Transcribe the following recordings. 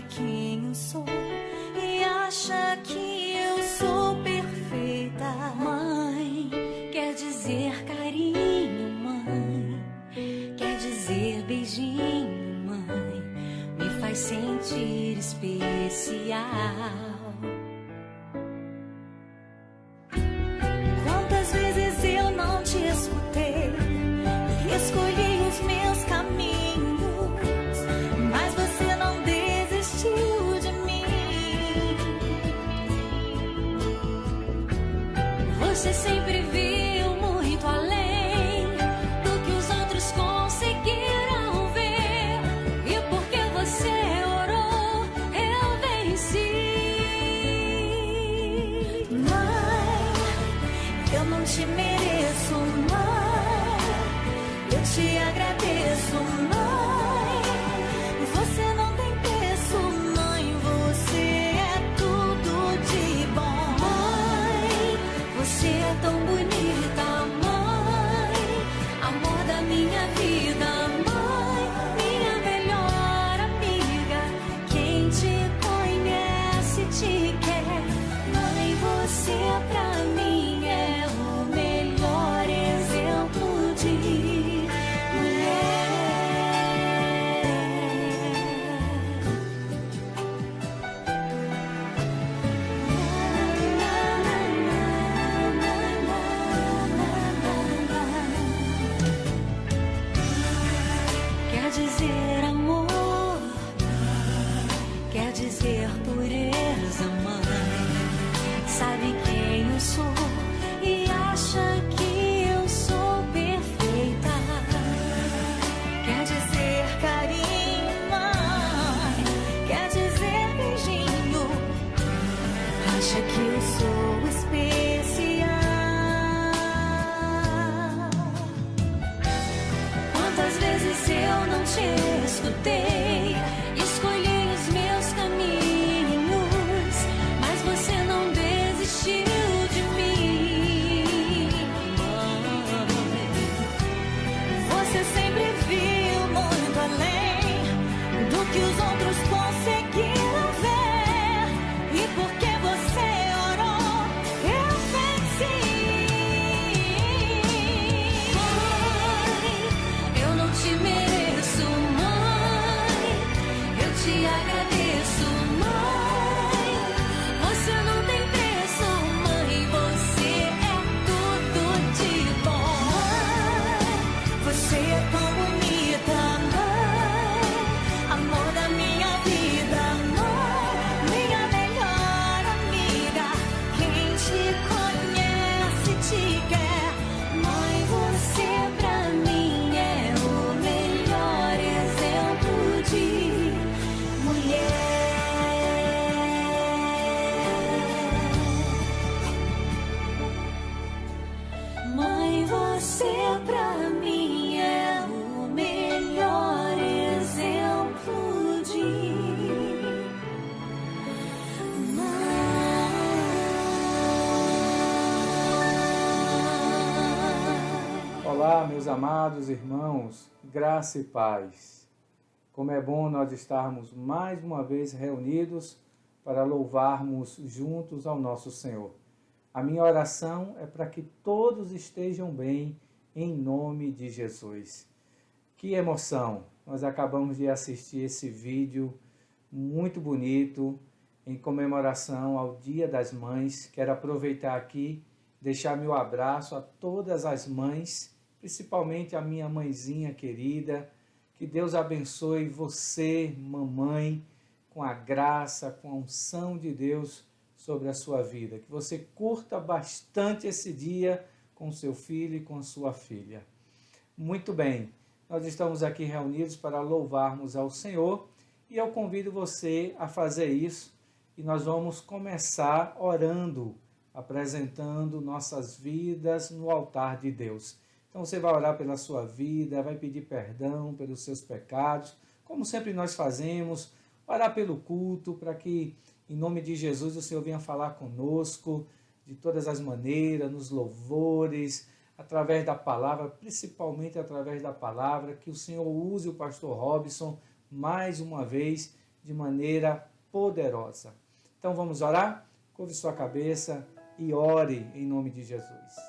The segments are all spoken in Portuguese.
quem eu sou e acha que eu sou perfeita. Mãe, quer dizer carinho, mãe, quer dizer beijinho, mãe, me faz sentir especial. Quantas vezes eu não te escutei e escolhi os meus caminhos, mas você não desistiu de mim. Você sempre viu muito além do que os outros conseguiram ver, e porque você orou, eu venci. Mãe, eu não te mereço, mãe, eu te agradeço, mãe, você não tem preço, mãe, você é tudo de bom. Mãe, você é tão bonita, mãe, amor da minha vida, mãe, minha melhor amiga, quem te conhece te quer. Mãe, você pra mim é o melhor exemplo de mulher. Quer dizer amor, quer dizer pureza, mãe, sabe quem eu sou e acha que eu sou perfeita. Quer dizer carinho, mãe, quer dizer beijinho, acha que eu sou especial. Quantas vezes eu não te escutei, escolhi os meus caminhos, mas você não desistiu de mim. Você sempre viu muito além do que os outros conseguiram ver, e porque você orou, eu venci. Mãe, eu não te mereço, mãe, eu te agradeço, mãe, você não tem preço, mãe, você é tudo de bom. Mãe, você é tão bonita, mãe, amor da minha vida, mãe, minha melhor amiga, quem te conhece te quer. Mãe, você pra mim é o melhor exemplo de mulher. Mãe, você pra mim é o melhor exemplo de mãe. Olá, meus amados irmãos, graça e paz. Como é bom nós estarmos mais uma vez reunidos para louvarmos juntos ao nosso Senhor. A minha oração é para que todos estejam bem em nome de Jesus. Que emoção! Nós acabamos de assistir esse vídeo muito bonito em comemoração ao Dia das Mães. Quero aproveitar aqui, deixar meu abraço a todas as mães, principalmente a minha mãezinha querida. Que Deus abençoe você, mamãe, com a graça, com a unção de Deus sobre a sua vida. Que você curta bastante esse dia com seu filho e com sua filha. Muito bem, nós estamos aqui reunidos para louvarmos ao Senhor e eu convido você a fazer isso e nós vamos começar orando, apresentando nossas vidas no altar de Deus. Então você vai orar pela sua vida, vai pedir perdão pelos seus pecados, como sempre nós fazemos, orar pelo culto, para que em nome de Jesus o Senhor venha falar conosco de todas as maneiras, nos louvores, através da palavra, principalmente através da palavra, que o Senhor use o pastor Robson mais uma vez de maneira poderosa. Então vamos orar? Curve sua cabeça e ore em nome de Jesus.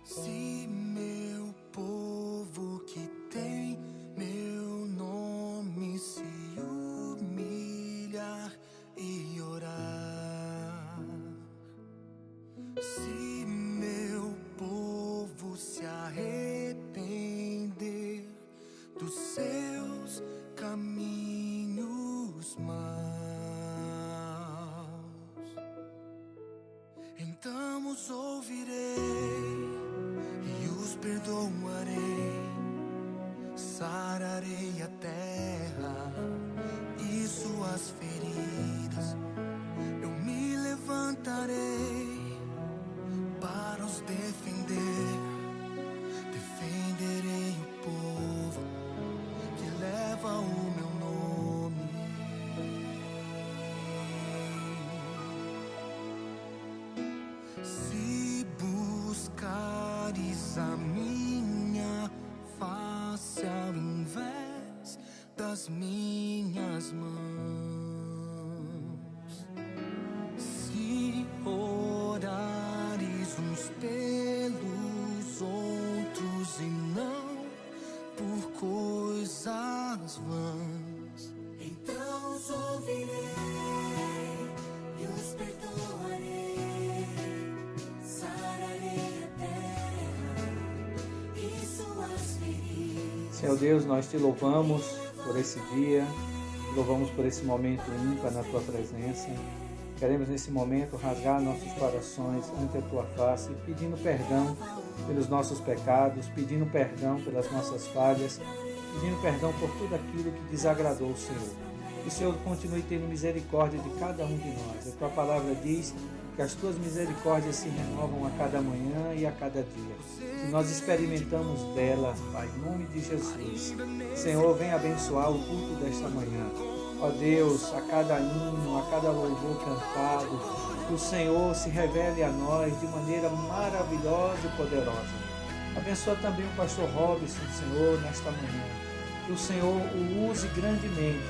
Se meu povo que tem meu nome se humilhar e orar, se meu povo se arrepender dos seus caminhos maus, então os ouvirei e os perdoarei, sararei a terra e suas feridas. Eu me levantarei para os defender, defenderei o povo que leva o meu nome. Se buscares a minha face ao invés das minhas mãos, se orares uns pelos outros e não por coisas vãs, Então os ouvirei e os perdoarei, sararei a terra e suas feridas. Senhor Deus, nós te louvamos por esse dia, te louvamos por esse momento ímpar na tua presença. Queremos nesse momento rasgar nossos corações ante a tua face, pedindo perdão pelos nossos pecados, pedindo perdão pelas nossas falhas, pedindo perdão por tudo aquilo que desagradou o Senhor. Que o Senhor continue tendo misericórdia de cada um de nós. A tua palavra diz que as tuas misericórdias se renovam a cada manhã e a cada dia. E nós experimentamos dela, Pai, em nome de Jesus. Senhor, vem abençoar o culto desta manhã. Ó Deus, a cada hino, a cada louvor cantado, que o Senhor se revele a nós de maneira maravilhosa e poderosa. Abençoa também o pastor Robson, Senhor, nesta manhã. Que o Senhor o use grandemente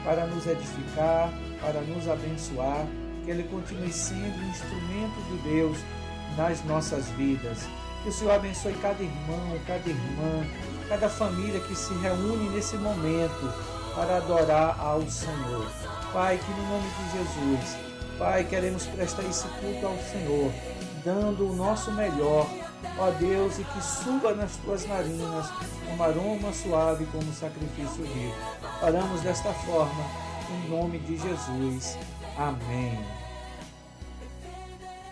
para nos edificar, para nos abençoar, que ele continue sendo um instrumento de Deus nas nossas vidas. Que o Senhor abençoe cada irmão, cada irmã, cada família que se reúne nesse momento para adorar ao Senhor. Pai, que no nome de Jesus, Pai, queremos prestar esse culto ao Senhor, dando o nosso melhor, ó Deus, e que suba nas tuas narinas um aroma suave como sacrifício vivo. Oramos desta forma, em nome de Jesus. Amém.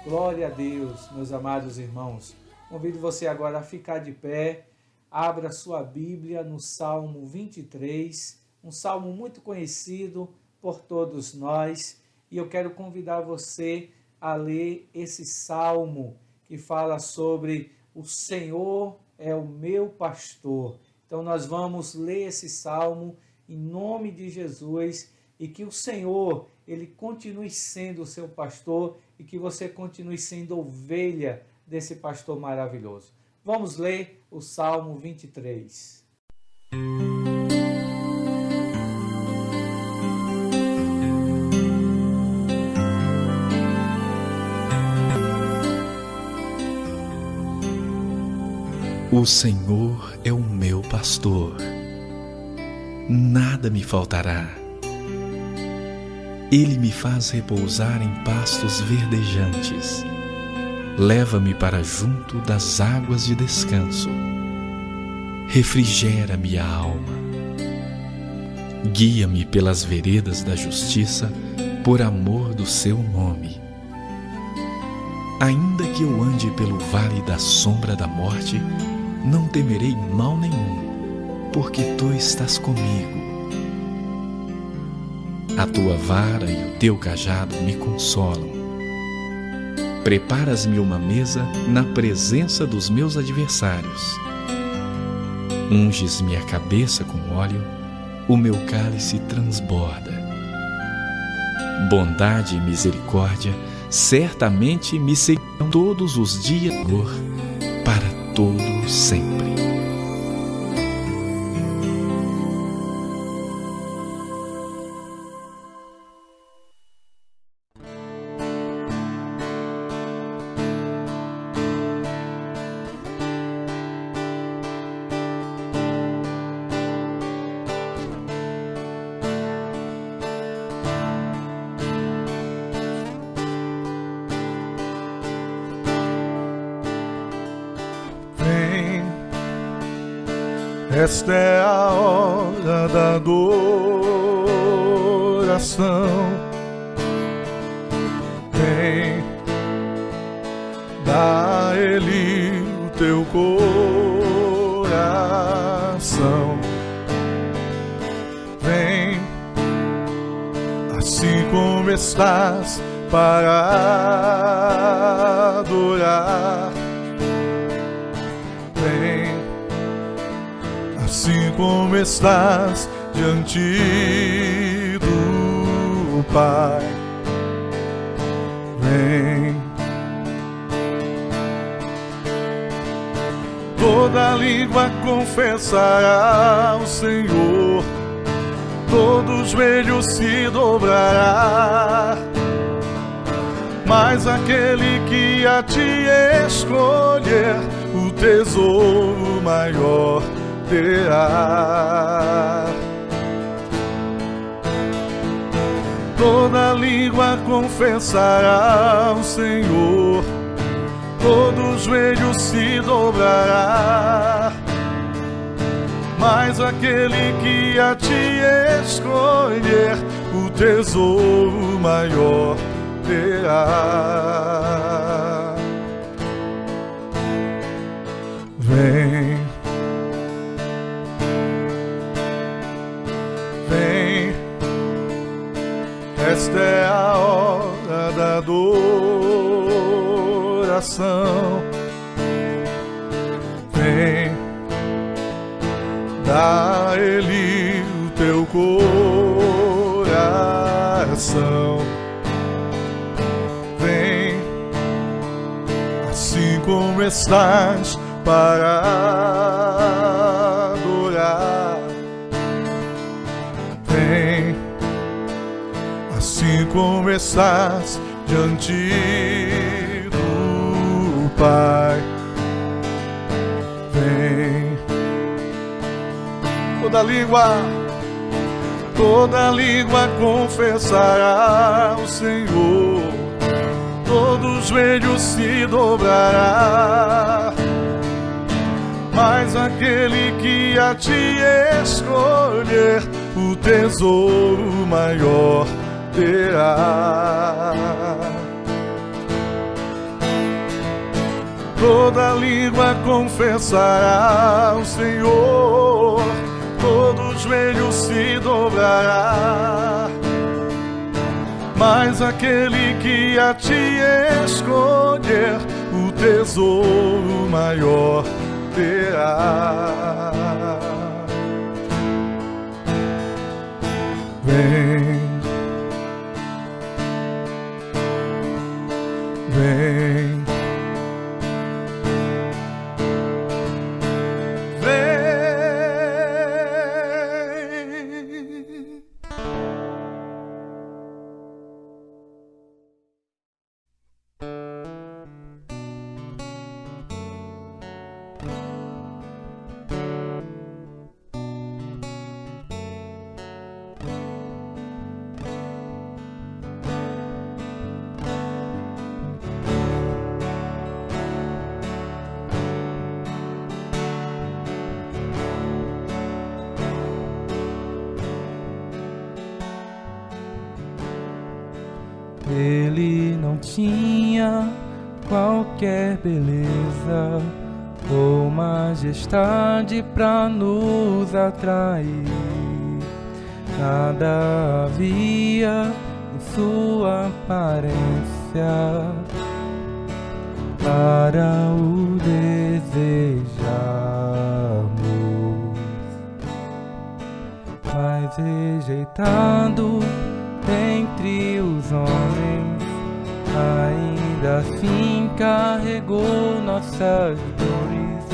Glória a Deus, meus amados irmãos. Convido você agora a ficar de pé. Abra sua Bíblia no Salmo 23, um salmo muito conhecido por todos nós. E eu quero convidar você a ler esse salmo que fala sobre o Senhor é o meu pastor. Então nós vamos ler esse salmo em nome de Jesus e que o Senhor, ele continue sendo o seu pastor e que você continue sendo ovelha desse pastor maravilhoso. Vamos ler o Salmo 23. O Senhor é o meu pastor, nada me faltará. Ele me faz repousar em pastos verdejantes, leva-me para junto das águas de descanso, refrigera minha alma, guia-me pelas veredas da justiça por amor do seu nome. Ainda que eu ande pelo vale da sombra da morte, não temerei mal nenhum, porque tu estás comigo. A tua vara e o teu cajado me consolam. Preparas-me uma mesa na presença dos meus adversários. Unges-me a cabeça com óleo, o meu cálice transborda. Bondade e misericórdia certamente me seguirão todos os dias, Senhor, para todo sempre. Esta é a hora da adoração. Vem, dá a Ele o teu coração. Vem, assim como estás, para adorar. Vem, assim como estás diante do Pai. Vem, toda língua confessará o Senhor, todo joelho se dobrará, mas aquele que a ti escolher, o tesouro maior terá. Toda língua confessará o Senhor, todo joelho se dobrará, mas aquele que a ti escolher, o tesouro maior terá. Vem, vem, esta é a hora da adoração. Vem, dá a Ele o teu coração. Vem, assim como estás, para adorar. Vem, assim como estás diante do Pai. Vem, toda língua confessará o Senhor, todo joelho se dobrará, mas aquele que a ti escolher, o tesouro maior terá. Toda língua confessará o Senhor, todo joelho se dobrará, mas aquele que a ti escolher, o tesouro maior terá. Vem, vem, vem. Ele não tinha qualquer beleza ou majestade pra nos atrair. Nada havia em sua aparência para o desejarmos, mas rejeitado entre os homens, ainda assim carregou nossas dores.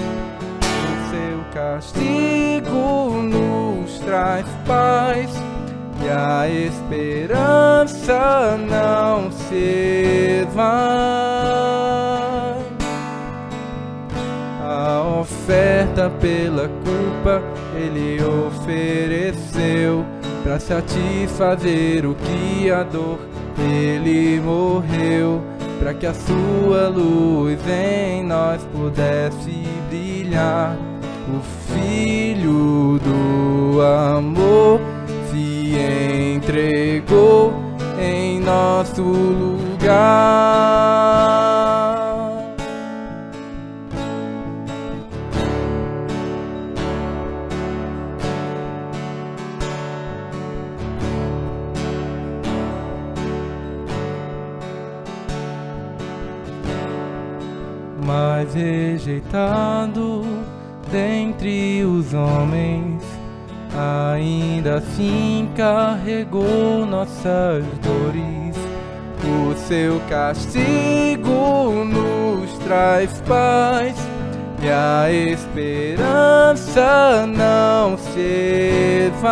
O seu castigo nos traz paz e a esperança não se vai. A oferta pela culpa ele ofereceu, pra satisfazer o Criador ele morreu, pra que a sua luz em nós pudesse brilhar. O Filho do amor se entregou em nosso lugar. Mas rejeitado dentre os homens, ainda assim carregou nossas dores. O seu castigo nos traz paz e a esperança não se vai.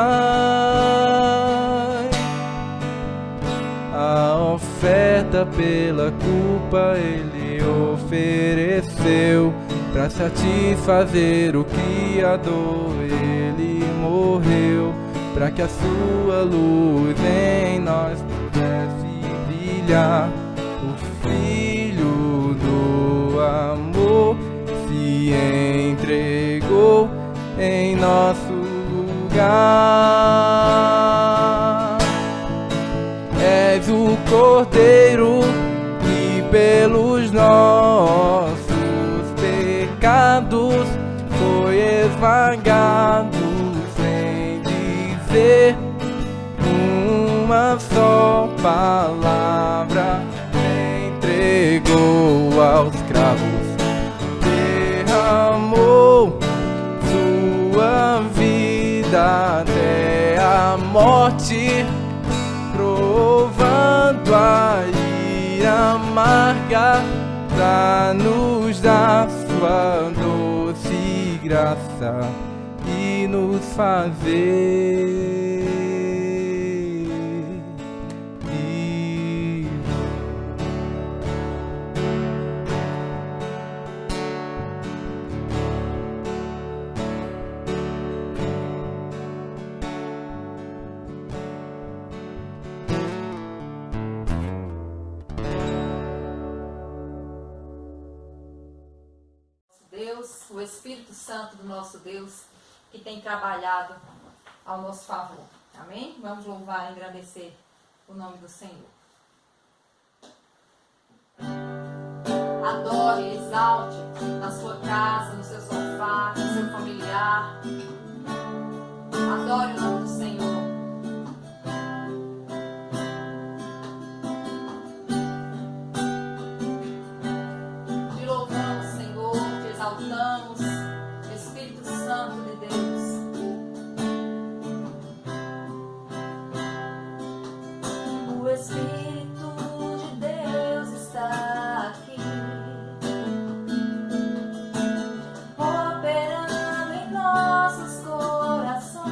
A oferta pela culpa ele ofereceu, pra satisfazer o Criador ele morreu, pra que a sua luz em nós pudesse brilhar. O Filho do amor se entregou em nosso lugar. És o Cordeiro que pelos nossos pecados foi esmagado, sem dizer uma só palavra, entregou aos cravos, derramou sua vida até a morte, provando a ira amarga, pra nos dar sua doce graça e nos fazer viver. Deus, o Espírito Santo do nosso Deus, que tem trabalhado ao nosso favor. Amém? Vamos louvar e agradecer o nome do Senhor. Adore, exalte na sua casa, no seu sofá, no seu familiar. Adore o nome do Senhor. Te louvamos, Senhor, te exaltamos, Espírito Santo de Deus. O Espírito de Deus está aqui, operando em nossos corações.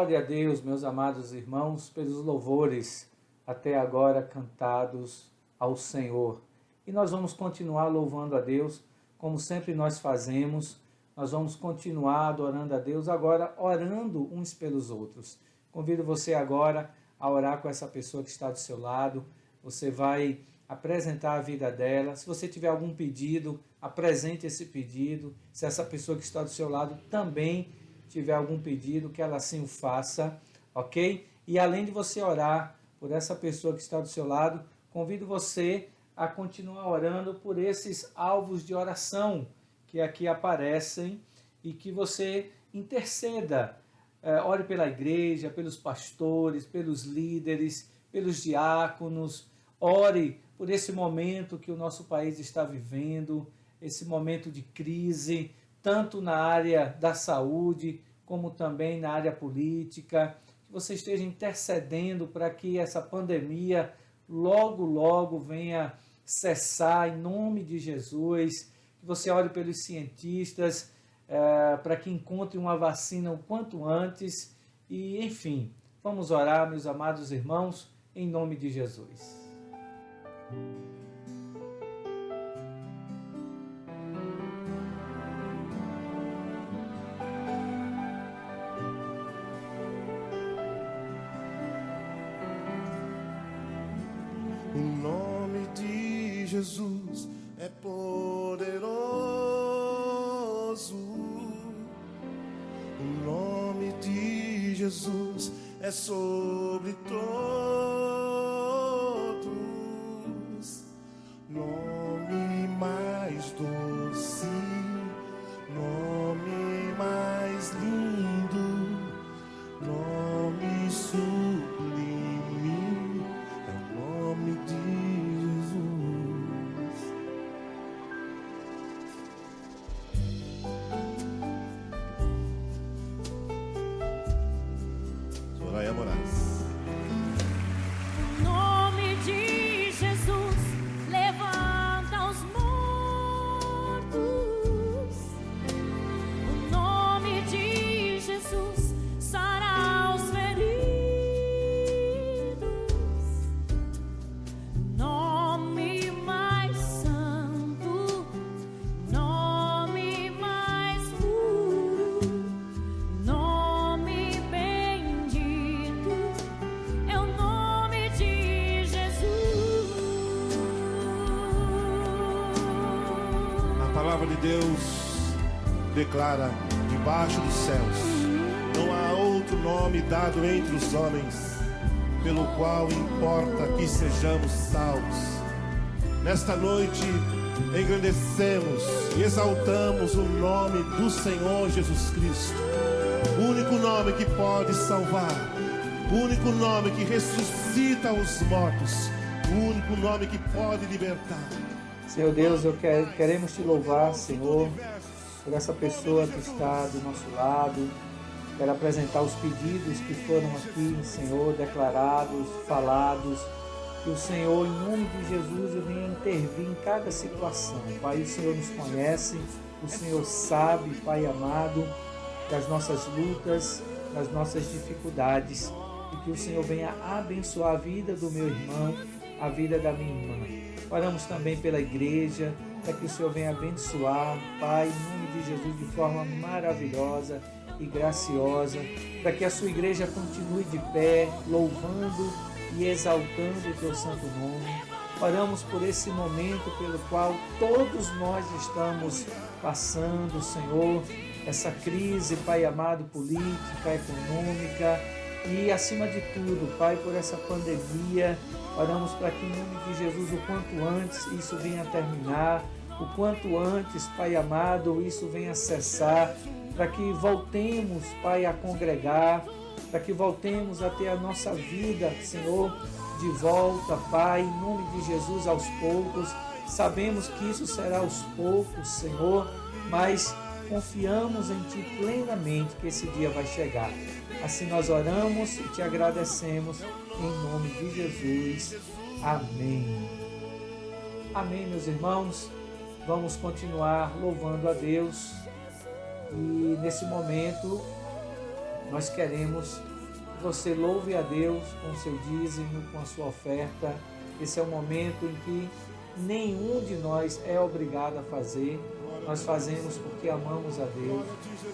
Glória a Deus, meus amados irmãos, pelos louvores até agora cantados ao Senhor. E nós vamos continuar louvando a Deus, como sempre nós fazemos. Nós vamos continuar adorando a Deus, agora orando uns pelos outros. Convido você agora a orar com essa pessoa que está do seu lado. Você vai apresentar a vida dela. Se você tiver algum pedido, apresente esse pedido. Se essa pessoa que está do seu lado também tiver algum pedido, que ela assim o faça, ok? E além de você orar por essa pessoa que está do seu lado, convido você a continuar orando por esses alvos de oração que aqui aparecem e que você interceda. Ore pela igreja, pelos pastores, pelos líderes, pelos diáconos. Ore por esse momento que o nosso país está vivendo, esse momento de crise, tanto na área da saúde, como também na área política. Que você esteja intercedendo para que essa pandemia logo, logo venha cessar em nome de Jesus. Que você ore pelos cientistas, para que encontre uma vacina o quanto antes. E, enfim, vamos orar, meus amados irmãos, em nome de Jesus. O nome de Jesus é poderoso. O nome de Jesus é sobre todos. Nome mais doce, nome mais lindo, nome sublime, é o nome de Jesus. Soraya Moraes. O nome de Jesus levanta os mortos. O nome de Jesus sara os feridos. Nome mais santo, nome mais puro, nome bendito é o nome de Jesus. A palavra de Deus declara: debaixo dos céus não há outro nome dado entre os homens pelo qual importa que sejamos salvos. Nesta noite engrandecemos e exaltamos o nome do Senhor Jesus Cristo, o único nome que pode salvar, o único nome que ressuscita os mortos, o único nome que pode libertar. Senhor Deus, queremos te louvar, Senhor, por essa pessoa que está do nosso lado. Quero apresentar os pedidos que foram aqui, Senhor, declarados, falados. Que o Senhor, em nome de Jesus, venha intervir em cada situação. Pai, o Senhor nos conhece, o Senhor sabe, Pai amado, das nossas lutas, das nossas dificuldades. E que o Senhor venha abençoar a vida do meu irmão, a vida da minha irmã. Oramos também pela igreja, para que o Senhor venha abençoar, Pai, em nome de Jesus, de forma maravilhosa e graciosa, para que a sua igreja continue de pé, louvando e exaltando o teu santo nome. Oramos por esse momento pelo qual todos nós estamos passando, Senhor, essa crise, Pai amado, política, econômica e, acima de tudo, Pai, por essa pandemia. Oramos para que, em nome de Jesus, o quanto antes isso venha a terminar, o quanto antes, Pai amado, isso venha a cessar, para que voltemos, Pai, a congregar, para que voltemos a ter a nossa vida, Senhor, de volta, Pai, em nome de Jesus, aos poucos. Sabemos que isso será aos poucos, Senhor, mas confiamos em Ti plenamente que esse dia vai chegar. Assim nós oramos e Te agradecemos, em nome de Jesus. Amém. Amém, meus irmãos. Vamos continuar louvando a Deus. E nesse momento nós queremos você louve a Deus com o seu dízimo, com a sua oferta. Esse é o momento em que nenhum de nós é obrigado a fazer. Nós fazemos porque amamos a Deus.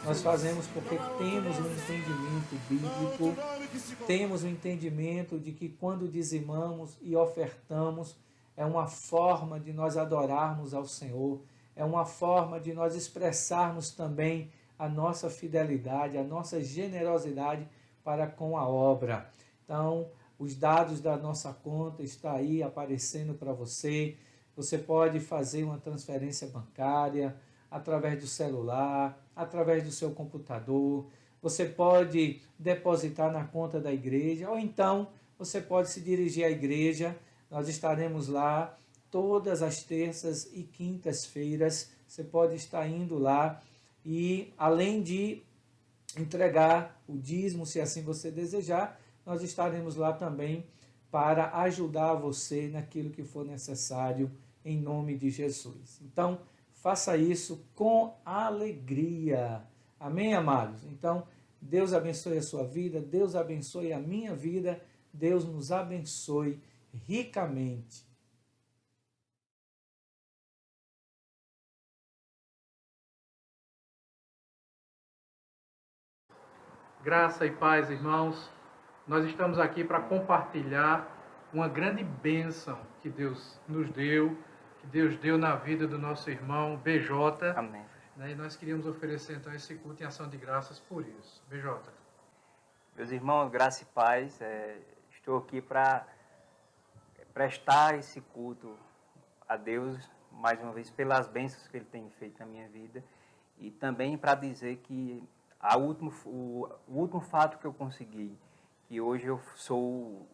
Nós fazemos porque temos um entendimento bíblico. Temos o entendimento de que quando dizimamos e ofertamos, é uma forma de nós adorarmos ao Senhor. É uma forma de nós expressarmos também a nossa fidelidade, a nossa generosidade para com a obra. Então, os dados da nossa conta estão aí aparecendo para você. Você pode fazer uma transferência bancária através do celular, através do seu computador. Você pode depositar na conta da igreja, ou então você pode se dirigir à igreja. Nós estaremos lá todas as terças e quintas-feiras. Você pode estar indo lá e, além de entregar o dízimo, se assim você desejar, nós estaremos lá também para ajudar você naquilo que for necessário, em nome de Jesus. Então, faça isso com alegria. Amém, amados? Então, Deus abençoe a sua vida, Deus abençoe a minha vida, Deus nos abençoe ricamente. Graça e paz, irmãos. Nós estamos aqui para compartilhar uma grande bênção que Deus nos deu, que Deus deu na vida do nosso irmão BJ. Amém. E nós queríamos oferecer então esse culto em ação de graças por isso. BJ. Meus irmãos, graça e paz, estou aqui para prestar esse culto a Deus, mais uma vez, pelas bênçãos que Ele tem feito na minha vida, e também para dizer que o último fato que eu consegui, que hoje eu sou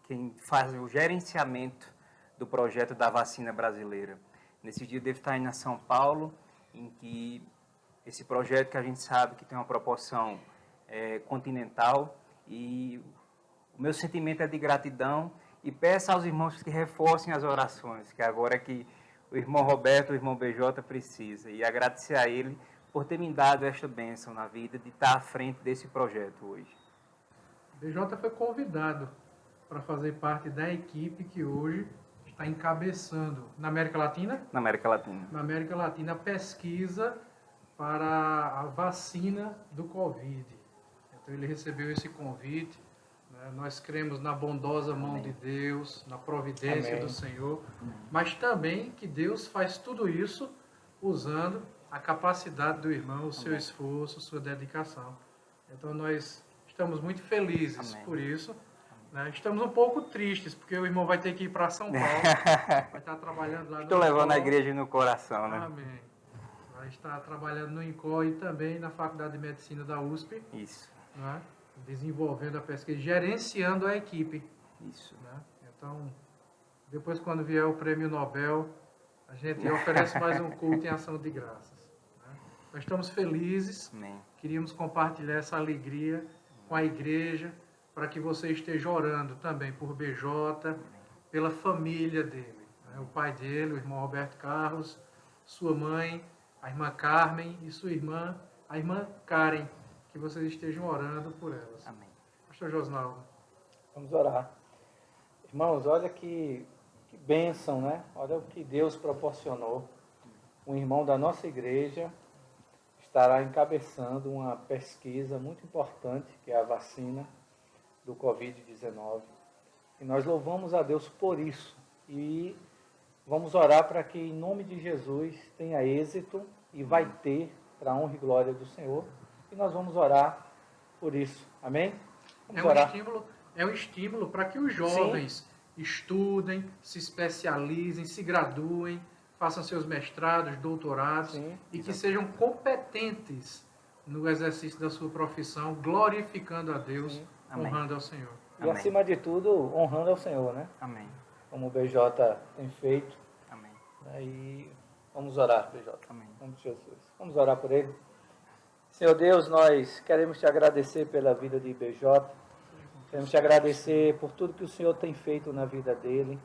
quem faz o gerenciamento do projeto da vacina brasileira. Nesse dia eu devo estar indo a São Paulo, em que esse projeto que a gente sabe que tem uma proporção continental, e o meu sentimento é de gratidão, e peço aos irmãos que reforcem as orações, que agora é que o irmão Roberto, o irmão BJ precisa, e agradecer a ele por ter me dado esta bênção na vida de estar à frente desse projeto hoje. BJ foi convidado para fazer parte da equipe que hoje está encabeçando na América Latina? Na América Latina. Na América Latina, a pesquisa para a vacina do Covid. Então ele recebeu esse convite, né? Nós cremos na bondosa mão Amém. de Deus, na providência Amém. do Senhor, mas também que Deus faz tudo isso usando a capacidade do irmão, o seu Amém. esforço, sua dedicação. Então nós estamos muito felizes Amém. por isso. Né? Estamos um pouco tristes, porque o irmão vai ter que ir para São Paulo, vai estar trabalhando lá Estou no levando a INCOL. igreja no coração, né? Amém. Vai estar trabalhando no INCOL e também na Faculdade de Medicina da USP, Isso, né? Desenvolvendo a pesquisa, gerenciando a equipe. isso. Né? Então, depois quando vier o Prêmio Nobel, a gente oferece mais um culto em ação de graças. Né? Nós estamos felizes, Amém. queríamos compartilhar essa alegria com a igreja, para que você esteja orando também por BJ, pela família dele. Né? O pai dele, o irmão Roberto Carlos, sua mãe, a irmã Carmen e sua irmã, a irmã Karen, que vocês estejam orando por elas. Amém. Pastor Josnaldo. Vamos orar. Irmãos, olha que bênção, né? Olha o que Deus proporcionou. Um irmão da nossa igreja estará encabeçando uma pesquisa muito importante, que é a vacina do Covid-19. E nós louvamos a Deus por isso. E vamos orar para que, em nome de Jesus, tenha êxito, e vai ter, para a honra e glória do Senhor. E nós vamos orar por isso. Amém? Vamos orar. É um estímulo para que os jovens estudem, se especializem, se graduem, façam seus mestrados, doutorados, Sim, e que sejam competentes no exercício da sua profissão, glorificando a Deus, Sim. Amém. honrando ao Senhor. E Amém. acima de tudo, honrando ao Senhor, né? Amém. Como o BJ tem feito. Amém. Aí vamos orar, BJ. Amém. Em nome de Jesus. Vamos orar por ele. Senhor Deus, nós queremos te agradecer pela vida de BJ. Queremos te agradecer por tudo que o Senhor tem feito na vida dele.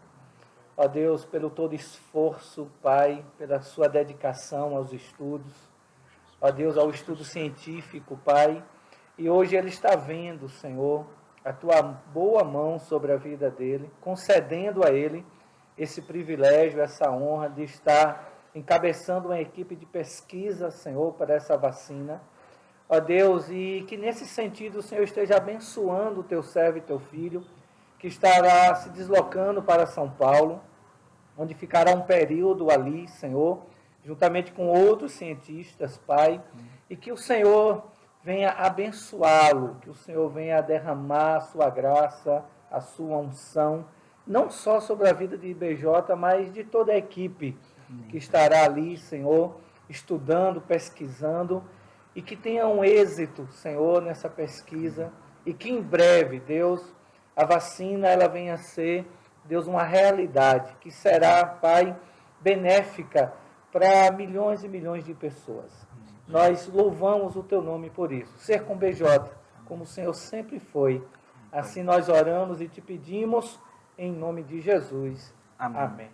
Ó Deus, pelo todo esforço, Pai, pela sua dedicação aos estudos. Ó Deus, ao estudo científico, Pai. E hoje ele está vendo, Senhor, a tua boa mão sobre a vida dele, concedendo a ele esse privilégio, essa honra de estar encabeçando uma equipe de pesquisa, Senhor, para essa vacina. Ó Deus, e que nesse sentido o Senhor esteja abençoando o teu servo e teu filho, que estará se deslocando para São Paulo, onde ficará um período ali, Senhor, juntamente com outros cientistas, Pai, e que o Senhor venha abençoá-lo, que o Senhor venha derramar a sua graça, a sua unção, não só sobre a vida de IBJ, mas de toda a equipe que estará ali, Senhor, estudando, pesquisando, e que tenha um êxito, Senhor, nessa pesquisa, e que em breve, Deus, a vacina ela venha a ser, Deus, uma realidade, que será, Pai, benéfica para milhões e milhões de pessoas. Nós louvamos o teu nome por isso. Ser com BJ, como o Senhor sempre foi. Assim nós oramos e te pedimos em nome de Jesus. Amém. Amém.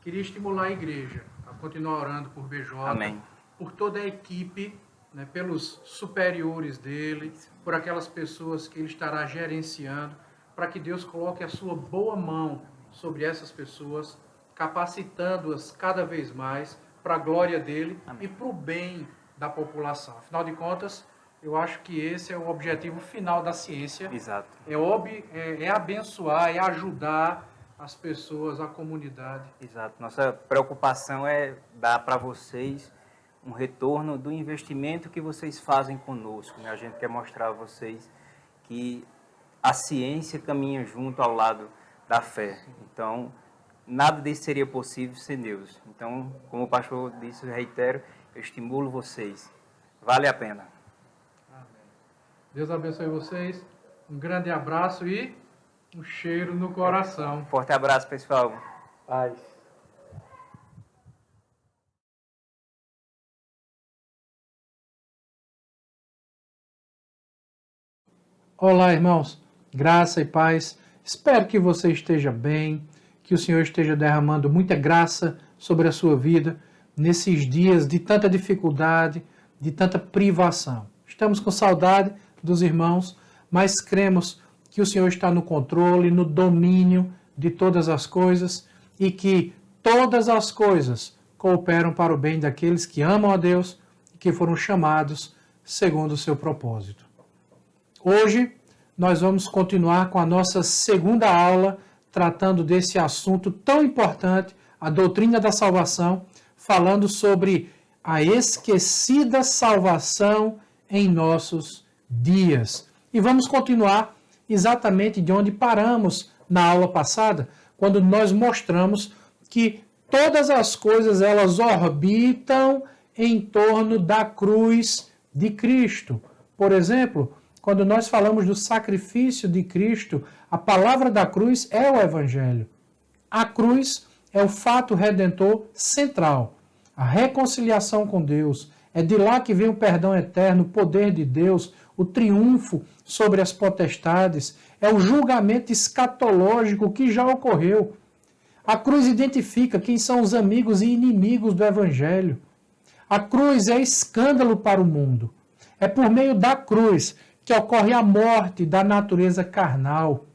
Queria estimular a igreja a continuar orando por BJ, Amém. por toda a equipe, né, pelos superiores dele, por aquelas pessoas que ele estará gerenciando, para que Deus coloque a sua boa mão sobre essas pessoas, capacitando-as cada vez mais para a glória dele. Amém. E para o bem da população. Afinal de contas, eu acho que esse é o objetivo final da ciência. Exato. É abençoar, é ajudar as pessoas, a comunidade. Exato. Nossa preocupação é dar para vocês um retorno do investimento que vocês fazem conosco, né? A gente quer mostrar a vocês que a ciência caminha junto ao lado da fé. Então, nada disso seria possível sem Deus. Então, como o pastor disse, eu reitero, eu estimulo vocês. Vale a pena. Amém. Deus abençoe vocês. Um grande abraço e um cheiro no coração. Forte abraço, pessoal. Paz. Olá, irmãos. Graça e paz. Espero que você esteja bem, que o Senhor esteja derramando muita graça sobre a sua vida nesses dias de tanta dificuldade, de tanta privação. Estamos com saudade dos irmãos, mas cremos que o Senhor está no controle, no domínio de todas as coisas e que todas as coisas cooperam para o bem daqueles que amam a Deus e que foram chamados segundo o seu propósito. Hoje nós vamos continuar com a nossa segunda aula tratando desse assunto tão importante, a doutrina da salvação, falando sobre a esquecida salvação em nossos dias. E vamos continuar exatamente de onde paramos na aula passada, quando nós mostramos que todas as coisas elas orbitam em torno da cruz de Cristo. Por exemplo, quando nós falamos do sacrifício de Cristo, a palavra da cruz é o Evangelho. A cruz é o fato redentor central. A reconciliação com Deus. É de lá que vem o perdão eterno, o poder de Deus, o triunfo sobre as potestades. É o julgamento escatológico que já ocorreu. A cruz identifica quem são os amigos e inimigos do Evangelho. A cruz é escândalo para o mundo. É por meio da cruz que ocorre a morte da natureza carnal.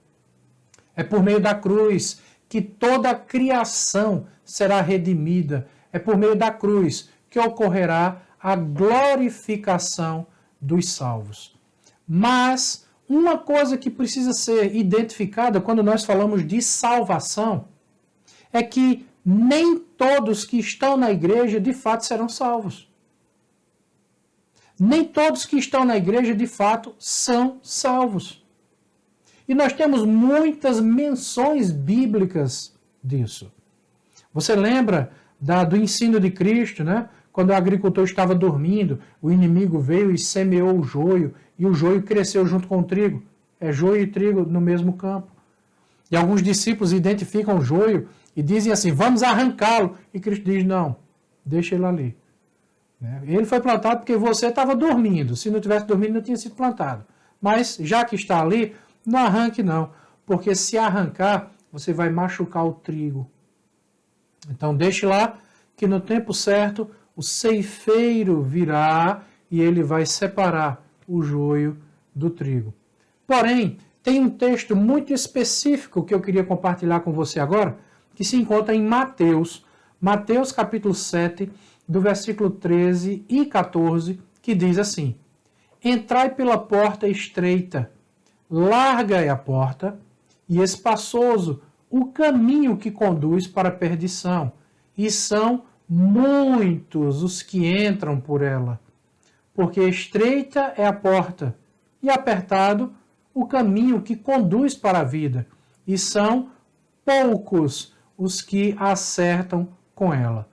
É por meio da cruz que toda a criação será redimida. É por meio da cruz que ocorrerá a glorificação dos salvos. Mas uma coisa que precisa ser identificada quando nós falamos de salvação é que nem todos que estão na igreja de fato serão salvos. Nem todos que estão na igreja de fato são salvos. E nós temos muitas menções bíblicas disso. Você lembra do ensino de Cristo, né? Quando o agricultor estava dormindo, o inimigo veio e semeou o joio, e o joio cresceu junto com o trigo. É joio e trigo no mesmo campo. E alguns discípulos identificam o joio e dizem assim, vamos arrancá-lo. E Cristo diz, não, deixa ele ali. Ele foi plantado porque você estava dormindo. Se não tivesse dormindo, não tinha sido plantado. Mas, já que está ali, não arranque não. Porque se arrancar, você vai machucar o trigo. Então, deixe lá, que no tempo certo, o ceifeiro virá e ele vai separar o joio do trigo. Porém, tem um texto muito específico que eu queria compartilhar com você agora, que se encontra em Mateus. Mateus capítulo 7, do versículo 13 e 14, que diz assim: Entrai pela porta estreita, larga é a porta, e espaçoso o caminho que conduz para a perdição, e são muitos os que entram por ela. Porque estreita é a porta, e apertado o caminho que conduz para a vida, e são poucos os que acertam com ela.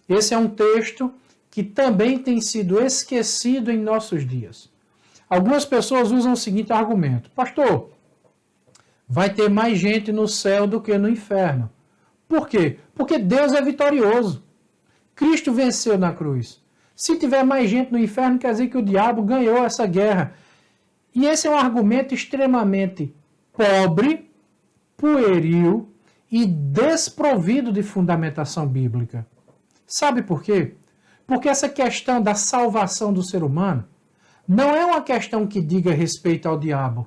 Esse é um texto que também tem sido esquecido em nossos dias. Algumas pessoas usam o seguinte argumento: pastor, vai ter mais gente no céu do que no inferno. Por quê? Porque Deus é vitorioso. Cristo venceu na cruz. Se tiver mais gente no inferno, quer dizer que o diabo ganhou essa guerra. E esse é um argumento extremamente pobre, pueril e desprovido de fundamentação bíblica. Sabe por quê? Porque essa questão da salvação do ser humano não é uma questão que diga respeito ao diabo.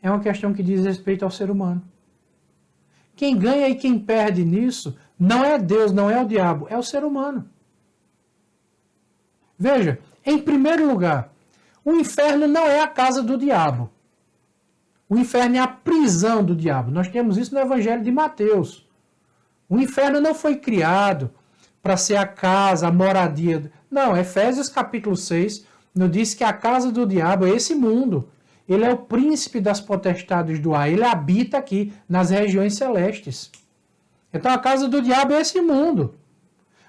É uma questão que diz respeito ao ser humano. Quem ganha e quem perde nisso não é Deus, não é o diabo, é o ser humano. Veja, em primeiro lugar, o inferno não é a casa do diabo. O inferno é a prisão do diabo. Nós temos isso no Evangelho de Mateus. O inferno não foi criado para ser a casa, a moradia. Não, Efésios capítulo 6 nos diz que a casa do diabo é esse mundo. Ele é o príncipe das potestades do ar. Ele habita aqui, nas regiões celestes. Então a casa do diabo é esse mundo.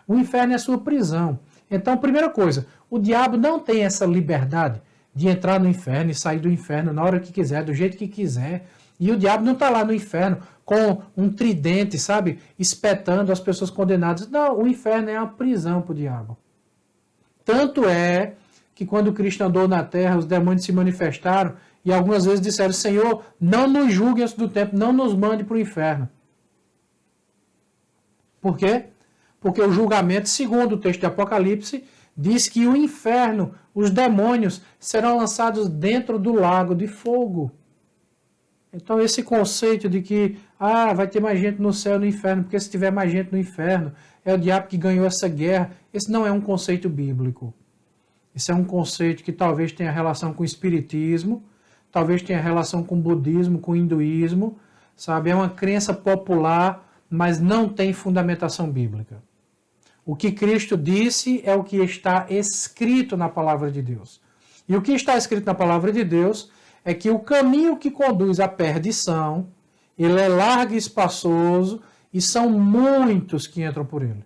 O inferno é a sua prisão. Então, primeira coisa, o diabo não tem essa liberdade de entrar no inferno e sair do inferno na hora que quiser, do jeito que quiser. E o diabo não está lá no inferno com um tridente, sabe, espetando as pessoas condenadas. Não, o inferno é uma prisão para o diabo. Tanto é que quando Cristo andou na terra, os demônios se manifestaram e algumas vezes disseram: Senhor, não nos julgue antes do tempo, não nos mande para o inferno. Por quê? Porque o julgamento, segundo o texto de Apocalipse, diz que o inferno, os demônios, serão lançados dentro do lago de fogo. Então esse conceito de que vai ter mais gente no céu e no inferno, porque se tiver mais gente no inferno, é o diabo que ganhou essa guerra, esse não é um conceito bíblico. Esse é um conceito que talvez tenha relação com o espiritismo, talvez tenha relação com o budismo, com o hinduísmo, sabe? É uma crença popular, mas não tem fundamentação bíblica. O que Cristo disse é o que está escrito na palavra de Deus. E o que está escrito na palavra de Deus é que o caminho que conduz à perdição, ele é largo e espaçoso, e são muitos que entram por ele.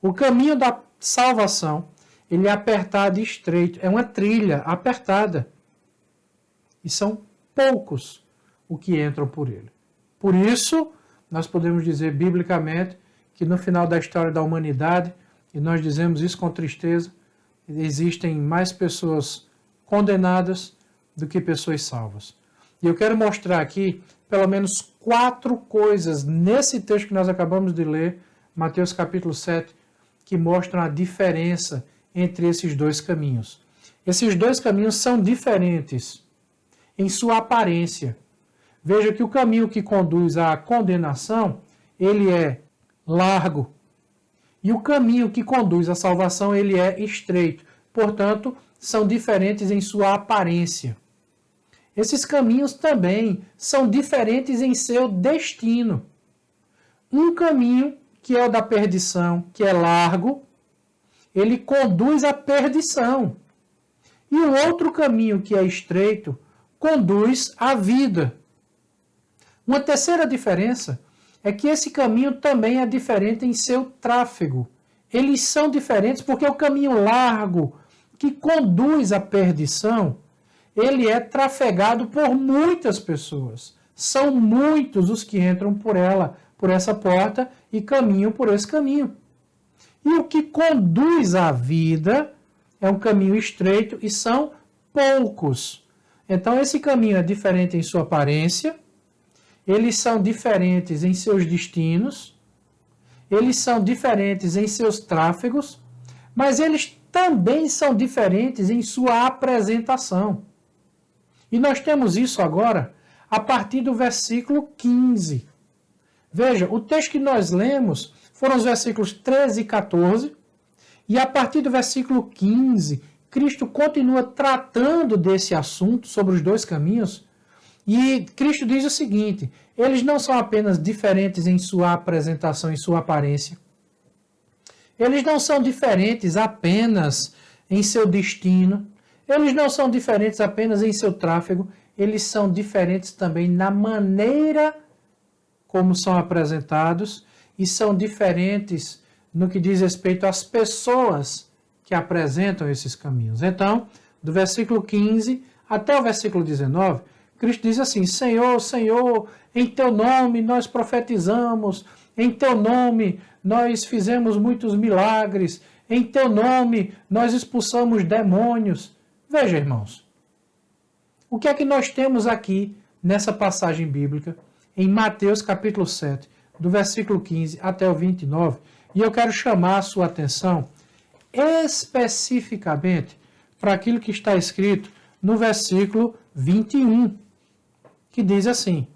O caminho da salvação, ele é apertado e estreito, é uma trilha apertada. E são poucos os que entram por ele. Por isso, nós podemos dizer biblicamente que no final da história da humanidade, e nós dizemos isso com tristeza, existem mais pessoas condenadas do que pessoas salvas. E eu quero mostrar aqui pelo menos 4 coisas nesse texto que nós acabamos de ler, Mateus capítulo 7, que mostram a diferença entre esses dois caminhos. Esses dois caminhos são diferentes em sua aparência. Veja que o caminho que conduz à condenação, ele é largo. E o caminho que conduz à salvação, ele é estreito. Portanto, são diferentes em sua aparência. Esses caminhos também são diferentes em seu destino. Um caminho, que é o da perdição, que é largo, ele conduz à perdição. E o outro caminho, que é estreito, conduz à vida. Uma terceira diferença é que esse caminho também é diferente em seu tráfego. Eles são diferentes porque o caminho largo, que conduz à perdição, ele é trafegado por muitas pessoas. São muitos os que entram por ela, por essa porta, e caminham por esse caminho. E o que conduz à vida é um caminho estreito e são poucos. Então esse caminho é diferente em sua aparência, eles são diferentes em seus destinos, eles são diferentes em seus tráfegos, mas eles também são diferentes em sua apresentação. E nós temos isso agora a partir do versículo 15. Veja, o texto que nós lemos foram os versículos 13 e 14, e a partir do versículo 15, Cristo continua tratando desse assunto sobre os dois caminhos, e Cristo diz o seguinte: eles não são apenas diferentes em sua apresentação, em sua aparência. Eles não são diferentes apenas em seu destino. Eles não são diferentes apenas em seu tráfego. Eles são diferentes também na maneira como são apresentados e são diferentes no que diz respeito às pessoas que apresentam esses caminhos. Então, do versículo 15 até o versículo 19, Cristo diz assim: Senhor, Senhor, em teu nome nós profetizamos, em teu nome nós fizemos muitos milagres, em teu nome nós expulsamos demônios. Veja, irmãos, o que é que nós temos aqui nessa passagem bíblica, em Mateus capítulo 7, do versículo 15 até o 29, e eu quero chamar a sua atenção especificamente para aquilo que está escrito no versículo 21, que diz assim: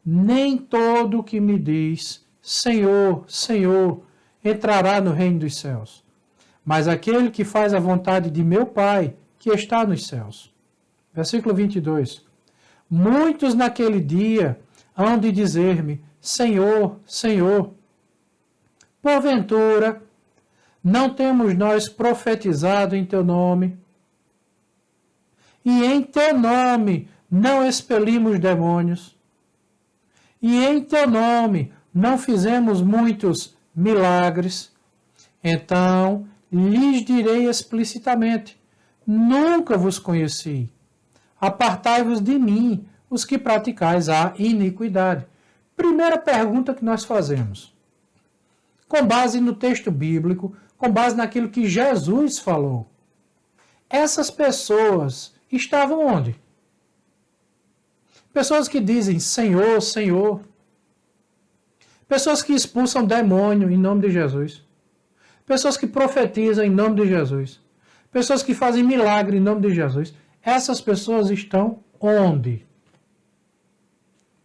nem todo o que me diz Senhor, Senhor, entrará no reino dos céus, mas aquele que faz a vontade de meu Pai, que está nos céus. Versículo 22. Muitos naquele dia hão de dizer-me: Senhor, Senhor, porventura não temos nós profetizado em teu nome? E em teu nome não expelimos demônios? E em teu nome não fizemos muitos milagres? Então lhes direi explicitamente: nunca vos conheci. Apartai-vos de mim, os que praticais a iniquidade. Primeira pergunta que nós fazemos, com base no texto bíblico, com base naquilo que Jesus falou: essas pessoas estavam onde? Pessoas que dizem Senhor, Senhor. Pessoas que expulsam demônio em nome de Jesus. Pessoas que profetizam em nome de Jesus. Pessoas que fazem milagre em nome de Jesus. Essas pessoas estão onde?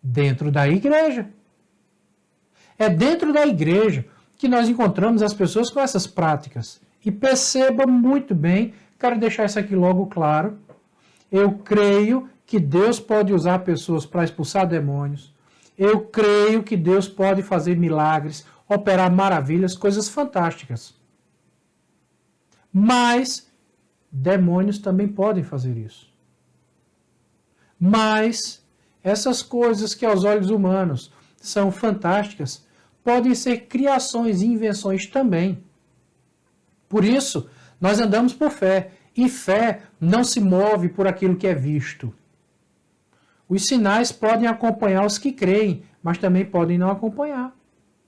Dentro da igreja. É dentro da igreja que nós encontramos as pessoas com essas práticas. E perceba muito bem, quero deixar isso aqui logo claro, eu creio que Deus pode usar pessoas para expulsar demônios. Eu creio que Deus pode fazer milagres, operar maravilhas, coisas fantásticas. Mas demônios também podem fazer isso. Mas essas coisas que aos olhos humanos são fantásticas, podem ser criações e invenções também. Por isso, nós andamos por fé. E fé não se move por aquilo que é visto. Os sinais podem acompanhar os que creem, mas também podem não acompanhar.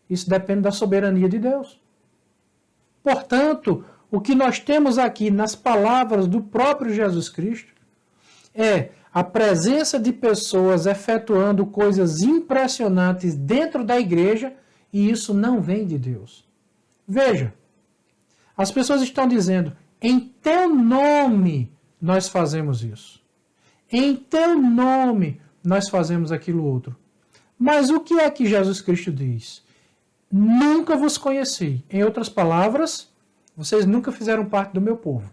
Isso depende da soberania de Deus. Portanto, o que nós temos aqui nas palavras do próprio Jesus Cristo é a presença de pessoas efetuando coisas impressionantes dentro da igreja, e isso não vem de Deus. Veja, as pessoas estão dizendo: em teu nome nós fazemos isso. Em teu nome nós fazemos aquilo outro. Mas o que é que Jesus Cristo diz? Nunca vos conheci. Em outras palavras, vocês nunca fizeram parte do meu povo.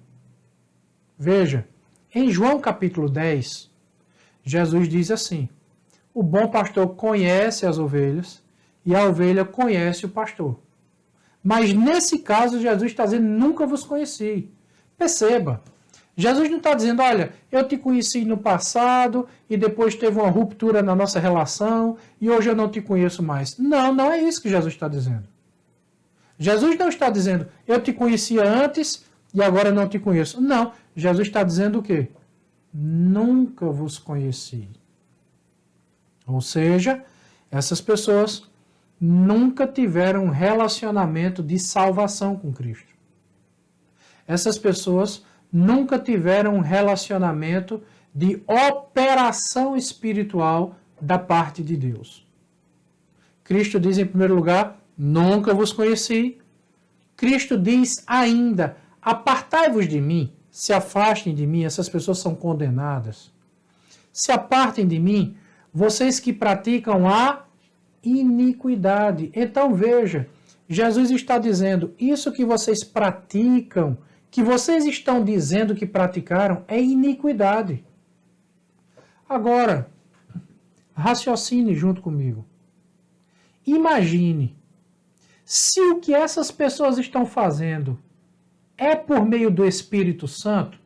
Veja, em João capítulo 10, Jesus diz assim: o bom pastor conhece as ovelhas e a ovelha conhece o pastor. Mas nesse caso, Jesus está dizendo: nunca vos conheci. Perceba, Jesus não está dizendo: olha, eu te conheci no passado e depois teve uma ruptura na nossa relação e hoje eu não te conheço mais. Não, não é isso que Jesus está dizendo. Jesus não está dizendo: eu te conhecia antes e agora não te conheço. Não, Jesus está dizendo o quê? Nunca vos conheci. Ou seja, essas pessoas nunca tiveram um relacionamento de salvação com Cristo. Essas pessoas nunca tiveram um relacionamento de operação espiritual da parte de Deus. Cristo diz, em primeiro lugar, nunca vos conheci. Cristo diz ainda: apartai-vos de mim, se afastem de mim. Essas pessoas são condenadas. Se apartem de mim, vocês que praticam a iniquidade. Então veja, Jesus está dizendo, isso que vocês praticam, que vocês estão dizendo que praticaram, é iniquidade. Agora, raciocine junto comigo. Imagine, se o que essas pessoas estão fazendo é por meio do Espírito Santo,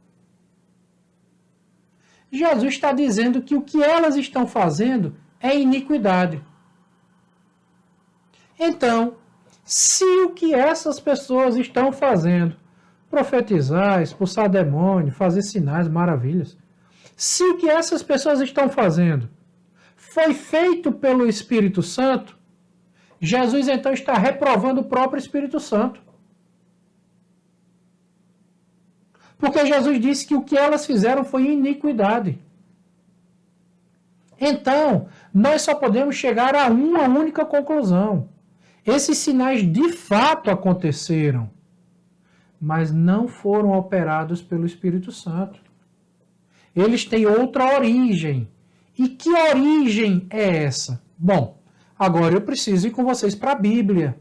Jesus está dizendo que o que elas estão fazendo é iniquidade. Então, se o que essas pessoas estão fazendo, profetizar, expulsar demônio, fazer sinais, maravilhas, se o que essas pessoas estão fazendo foi feito pelo Espírito Santo, Jesus então está reprovando o próprio Espírito Santo. Porque Jesus disse que o que elas fizeram foi iniquidade. Então, nós só podemos chegar a uma única conclusão. Esses sinais de fato aconteceram, mas não foram operados pelo Espírito Santo. Eles têm outra origem. E que origem é essa? Bom, agora eu preciso ir com vocês para a Bíblia,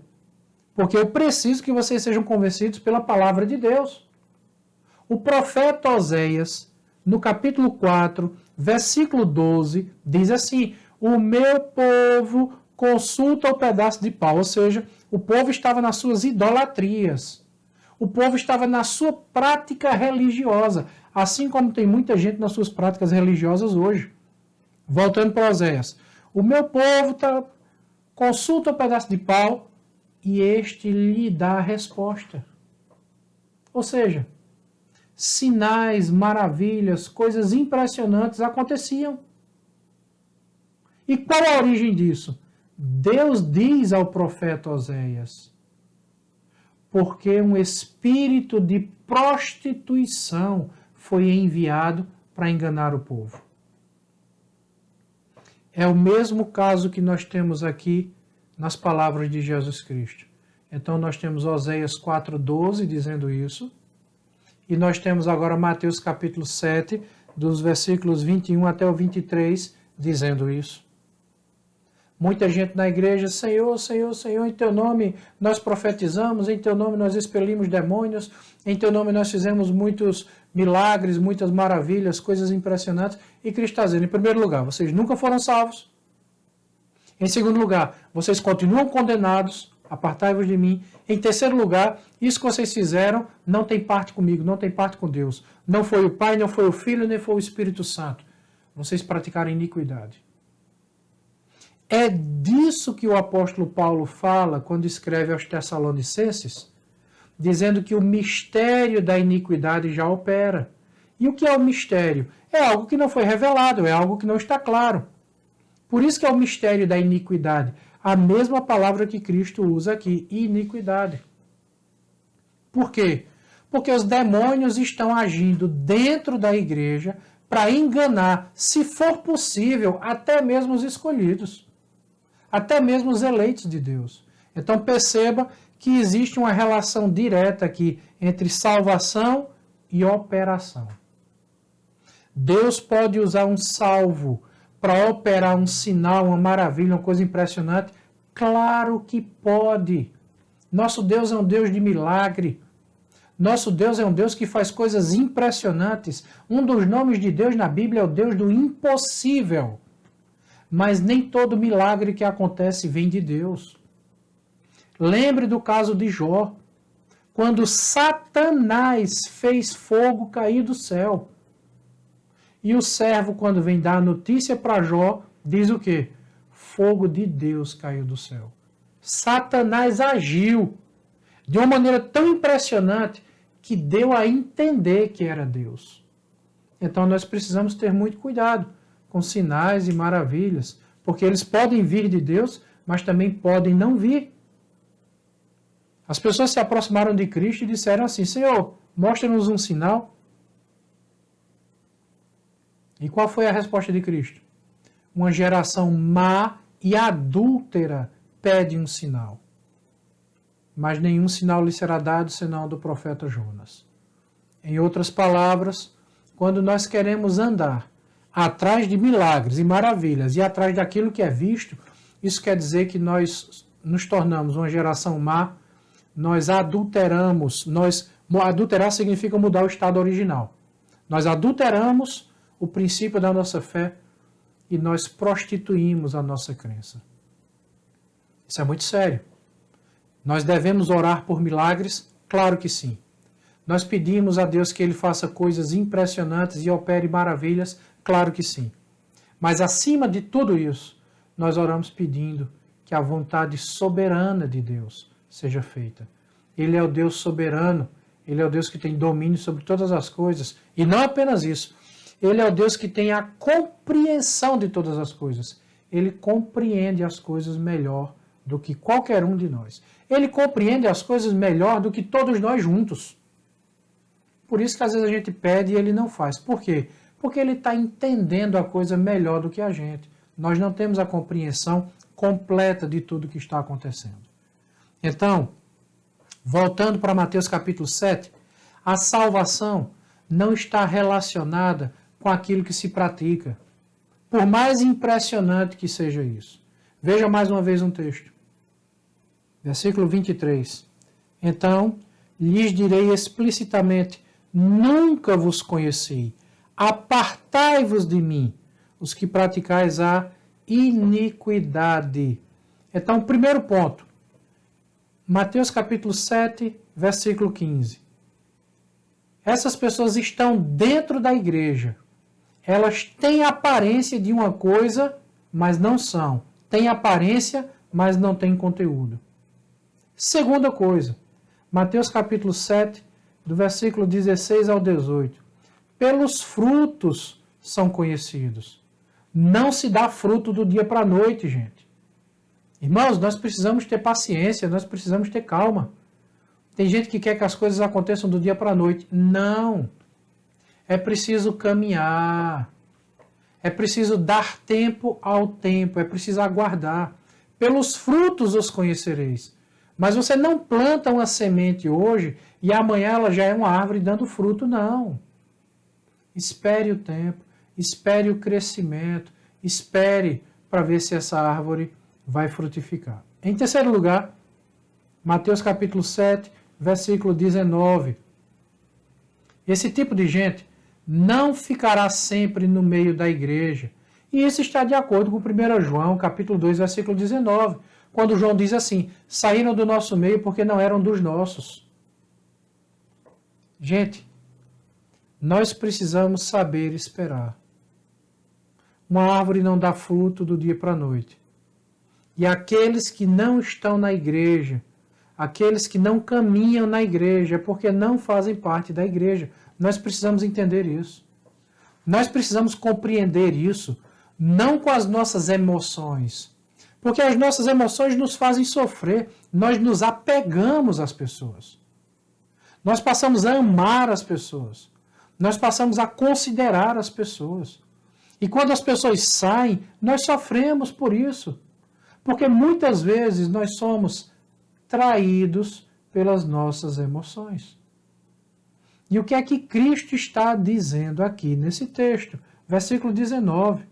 porque eu preciso que vocês sejam convencidos pela palavra de Deus. O profeta Oséias, no capítulo 4, versículo 12, diz assim: o meu povo consulta o pedaço de pau, ou seja, o povo estava nas suas idolatrias, o povo estava na sua prática religiosa, assim como tem muita gente nas suas práticas religiosas hoje. Voltando para Oséias, o meu povo consulta o pedaço de pau e este lhe dá a resposta. Ou seja, sinais, maravilhas, coisas impressionantes aconteciam. E qual a origem disso? Deus diz ao profeta Oséias, porque um espírito de prostituição foi enviado para enganar o povo. É o mesmo caso que nós temos aqui nas palavras de Jesus Cristo. Então nós temos Oséias 4,12 dizendo isso, e nós temos agora Mateus capítulo 7, dos versículos 21 até o 23, dizendo isso. Muita gente na igreja, Senhor, Senhor, Senhor, em teu nome nós profetizamos, em teu nome nós expelimos demônios, em teu nome nós fizemos muitos milagres, muitas maravilhas, coisas impressionantes. E Cristo está dizendo, em primeiro lugar, vocês nunca foram salvos. Em segundo lugar, vocês continuam condenados, apartai-vos de mim. Em terceiro lugar, isso que vocês fizeram não tem parte comigo, não tem parte com Deus. Não foi o Pai, não foi o Filho, nem foi o Espírito Santo. Vocês praticaram iniquidade. É disso que o apóstolo Paulo fala quando escreve aos Tessalonicenses, dizendo que o mistério da iniquidade já opera. E o que é o mistério? É algo que não foi revelado, é algo que não está claro. Por isso que é o mistério da iniquidade. A mesma palavra que Cristo usa aqui, iniquidade. Por quê? Porque os demônios estão agindo dentro da igreja para enganar, se for possível, até mesmo os escolhidos. Até mesmo os eleitos de Deus. Então perceba que existe uma relação direta aqui entre salvação e operação. Deus pode usar um salvo para operar um sinal, uma maravilha, uma coisa impressionante? Claro que pode. Nosso Deus é um Deus de milagre. Nosso Deus é um Deus que faz coisas impressionantes. Um dos nomes de Deus na Bíblia é o Deus do impossível. Mas nem todo milagre que acontece vem de Deus. Lembre do caso de Jó, quando Satanás fez fogo cair do céu. E o servo, quando vem dar a notícia para Jó, diz o quê? Fogo de Deus caiu do céu. Satanás agiu de uma maneira tão impressionante que deu a entender que era Deus. Então nós precisamos ter muito cuidado com sinais e maravilhas, porque eles podem vir de Deus, mas também podem não vir. As pessoas se aproximaram de Cristo e disseram assim, Senhor, mostra-nos um sinal. E qual foi a resposta de Cristo? Uma geração má e adúltera pede um sinal. Mas nenhum sinal lhe será dado senão do profeta Jonas. Em outras palavras, quando nós queremos andar atrás de milagres e maravilhas e atrás daquilo que é visto, isso quer dizer que nós nos tornamos uma geração má, nós adulteramos, adulterar significa mudar o estado original. Nós adulteramos o princípio da nossa fé e nós prostituímos a nossa crença. Isso é muito sério. Nós devemos orar por milagres? Claro que sim. Nós pedimos a Deus que Ele faça coisas impressionantes e opere maravilhas? Claro que sim. Mas acima de tudo isso, nós oramos pedindo que a vontade soberana de Deus seja feita. Ele é o Deus soberano, Ele é o Deus que tem domínio sobre todas as coisas. E não apenas isso, Ele é o Deus que tem a compreensão de todas as coisas. Ele compreende as coisas melhor do que qualquer um de nós. Ele compreende as coisas melhor do que todos nós juntos. Por isso que às vezes a gente pede e Ele não faz. Por quê? Porque Ele está entendendo a coisa melhor do que a gente. Nós não temos a compreensão completa de tudo que está acontecendo. Então, voltando para Mateus capítulo 7, a salvação não está relacionada com aquilo que se pratica. Por mais impressionante que seja isso. Veja mais uma vez um texto. Versículo 23. Então, lhes direi explicitamente, nunca vos conheci. Apartai-vos de mim, os que praticais a iniquidade. Então, primeiro ponto. Mateus capítulo 7, versículo 15. Essas pessoas estão dentro da igreja. Elas têm aparência de uma coisa, mas não são. Têm aparência, mas não têm conteúdo. Segunda coisa. Mateus capítulo 7, do versículo 16 ao 18. Pelos frutos são conhecidos. Não se dá fruto do dia para a noite, gente. Irmãos, nós precisamos ter paciência, nós precisamos ter calma. Tem gente que quer que as coisas aconteçam do dia para a noite. Não. É preciso caminhar. É preciso dar tempo ao tempo. É preciso aguardar. Pelos frutos os conhecereis. Mas você não planta uma semente hoje e amanhã ela já é uma árvore dando fruto, não. Espere o tempo. Espere o crescimento. Espere para ver se essa árvore vai frutificar. Em terceiro lugar, Mateus capítulo 7, versículo 19. Esse tipo de gente não ficará sempre no meio da igreja. E isso está de acordo com 1 João, capítulo 2, versículo 19, quando João diz assim, saíram do nosso meio porque não eram dos nossos. Gente, nós precisamos saber esperar. Uma árvore não dá fruto do dia para a noite. E aqueles que não estão na igreja, aqueles que não caminham na igreja, é porque não fazem parte da igreja. Nós precisamos entender isso. Nós precisamos compreender isso, não com as nossas emoções. Porque as nossas emoções nos fazem sofrer. Nós nos apegamos às pessoas. Nós passamos a amar as pessoas. Nós passamos a considerar as pessoas. E quando as pessoas saem, nós sofremos por isso. Porque muitas vezes nós somos traídos pelas nossas emoções. E o que é que Cristo está dizendo aqui nesse texto? Versículo 19.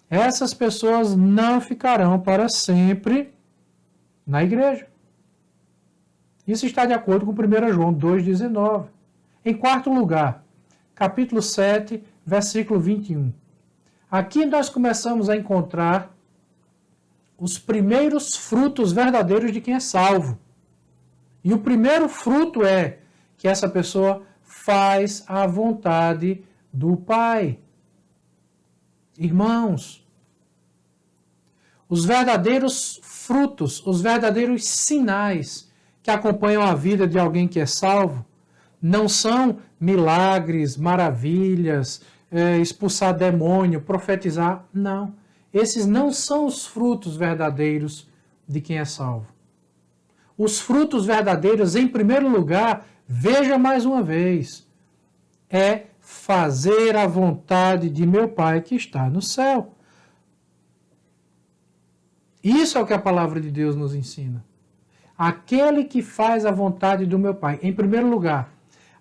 Essas pessoas não ficarão para sempre na igreja. Isso está de acordo com 1 João 2,19. Em quarto lugar, capítulo 7, versículo 21. Aqui nós começamos a encontrar os primeiros frutos verdadeiros de quem é salvo. E o primeiro fruto é que essa pessoa faz a vontade do Pai. Irmãos, os verdadeiros frutos, os verdadeiros sinais que acompanham a vida de alguém que é salvo, não são milagres, maravilhas, expulsar demônio, profetizar, não. Esses não são os frutos verdadeiros de quem é salvo. Os frutos verdadeiros, em primeiro lugar, veja mais uma vez, é fazer a vontade de meu Pai que está no céu. Isso é o que a palavra de Deus nos ensina. Aquele que faz a vontade do meu Pai. Em primeiro lugar,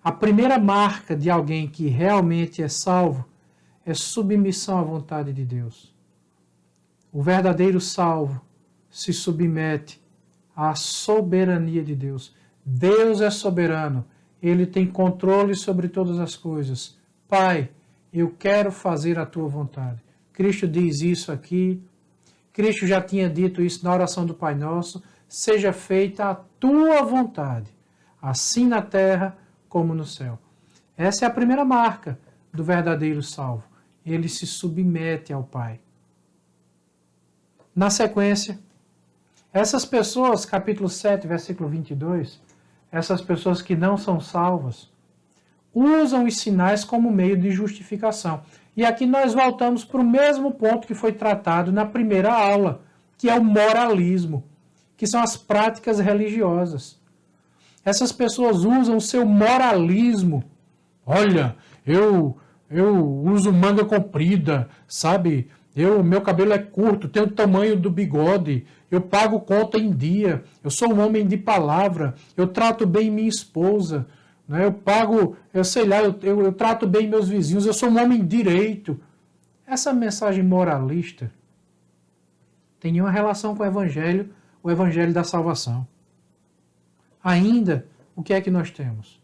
a primeira marca de alguém que realmente é salvo é submissão à vontade de Deus. O verdadeiro salvo se submete à soberania de Deus. Deus é soberano, Ele tem controle sobre todas as coisas. Pai, eu quero fazer a tua vontade. Cristo diz isso aqui. Cristo já tinha dito isso na oração do Pai Nosso. Seja feita a tua vontade, assim na terra como no céu. Essa é a primeira marca do verdadeiro salvo. Ele se submete ao Pai. Na sequência, essas pessoas, capítulo 7, versículo 22, essas pessoas que não são salvas, usam os sinais como meio de justificação. E aqui nós voltamos para o mesmo ponto que foi tratado na primeira aula, que é o moralismo, que são as práticas religiosas. Essas pessoas usam o seu moralismo. Olha, eu uso manga comprida, sabe? Meu cabelo é curto, tenho o tamanho do bigode, eu pago conta em dia, eu sou um homem de palavra, eu trato bem minha esposa, né? Eu trato bem meus vizinhos, eu sou um homem direito. Essa mensagem moralista tem nenhuma relação com o evangelho da salvação. Ainda, o que é que nós temos?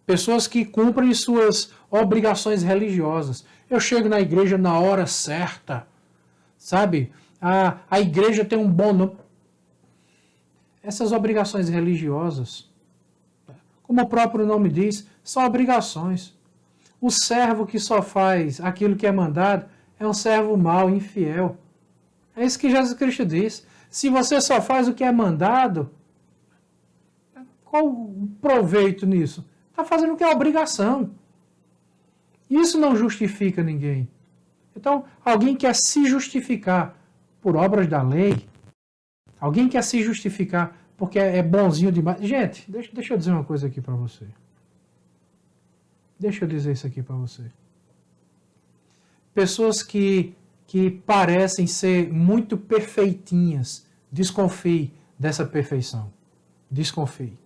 Pessoas que cumprem suas obrigações religiosas. Eu chego na igreja na hora certa, sabe? A igreja tem um bom nome. Essas obrigações religiosas, como o próprio nome diz, são obrigações. O servo que só faz aquilo que é mandado é um servo mau, infiel. É isso que Jesus Cristo diz. Se você só faz o que é mandado, qual o proveito nisso? Está fazendo o que é obrigação. Isso não justifica ninguém. Então, alguém quer se justificar por obras da lei, alguém quer se justificar porque é bonzinho demais. Gente, deixa eu dizer uma coisa aqui para você. Deixa eu dizer isso aqui para você. Pessoas que parecem ser muito perfeitinhas, desconfie dessa perfeição. Desconfie.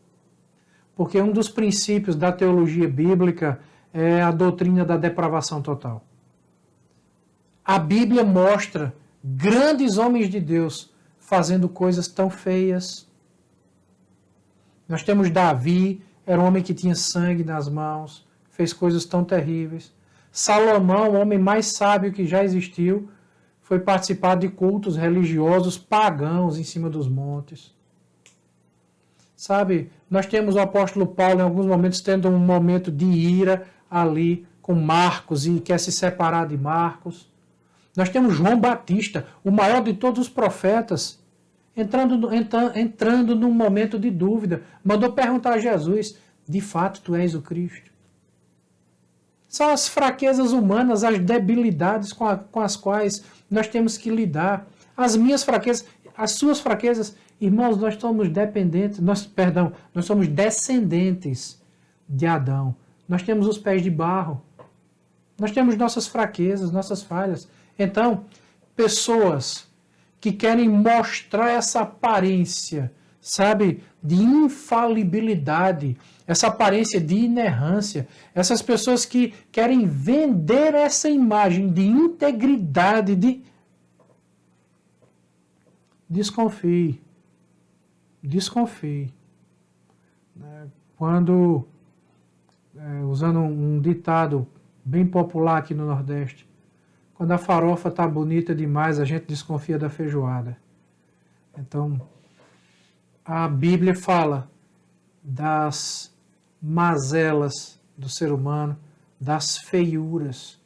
Porque um dos princípios da teologia bíblica é a doutrina da depravação total. A Bíblia mostra grandes homens de Deus fazendo coisas tão feias. Nós temos Davi, era um homem que tinha sangue nas mãos, fez coisas tão terríveis. Salomão, o homem mais sábio que já existiu, foi participar de cultos religiosos pagãos em cima dos montes. Sabe, nós temos o apóstolo Paulo em alguns momentos tendo um momento de ira ali com Marcos e quer se separar de Marcos. Nós temos João Batista, o maior de todos os profetas, entrando num momento de dúvida. Mandou perguntar a Jesus, de fato tu és o Cristo? São as fraquezas humanas, as debilidades com as quais nós temos que lidar. As minhas fraquezas, as suas fraquezas. Irmãos, nós somos nós somos descendentes de Adão. Nós temos os pés de barro. Nós temos nossas fraquezas, nossas falhas. Então, pessoas que querem mostrar essa aparência, sabe, de infalibilidade, essa aparência de inerrância, essas pessoas que querem vender essa imagem de integridade, desconfie. Quando, usando um ditado bem popular aqui no Nordeste, quando a farofa está bonita demais, a gente desconfia da feijoada. Então, a Bíblia fala das mazelas do ser humano, das feiuras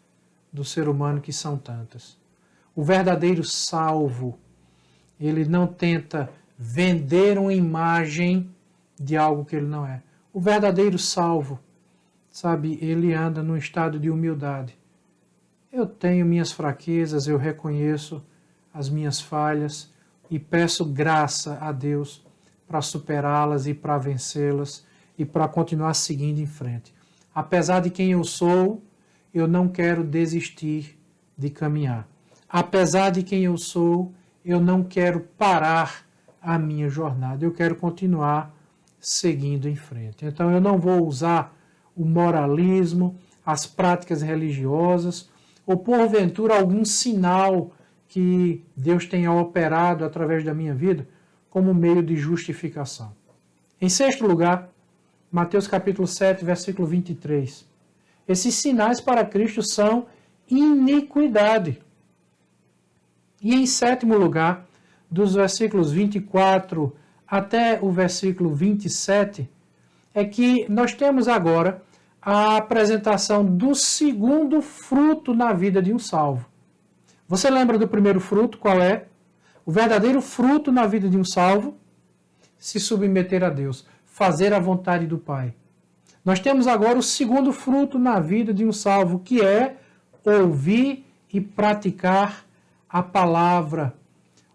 do ser humano que são tantas. O verdadeiro salvo, ele não tenta vender uma imagem de algo que ele não é. O verdadeiro salvo, sabe, ele anda num estado de humildade. Eu tenho minhas fraquezas, eu reconheço as minhas falhas e peço graça a Deus para superá-las e para vencê-las e para continuar seguindo em frente. Apesar de quem eu sou, eu não quero desistir de caminhar. Apesar de quem eu sou, eu não quero parar a minha jornada. Eu quero continuar seguindo em frente. Então eu não vou usar o moralismo, as práticas religiosas, ou porventura algum sinal que Deus tenha operado através da minha vida como meio de justificação. Em sexto lugar, Mateus capítulo 7, versículo 23. Esses sinais para Cristo são iniquidade. E em sétimo lugar, dos versículos 24 até o versículo 27, é que nós temos agora a apresentação do segundo fruto na vida de um salvo. Você lembra do primeiro fruto? Qual é? O verdadeiro fruto na vida de um salvo? Se submeter a Deus, fazer a vontade do Pai. Nós temos agora o segundo fruto na vida de um salvo, que é ouvir e praticar a palavra.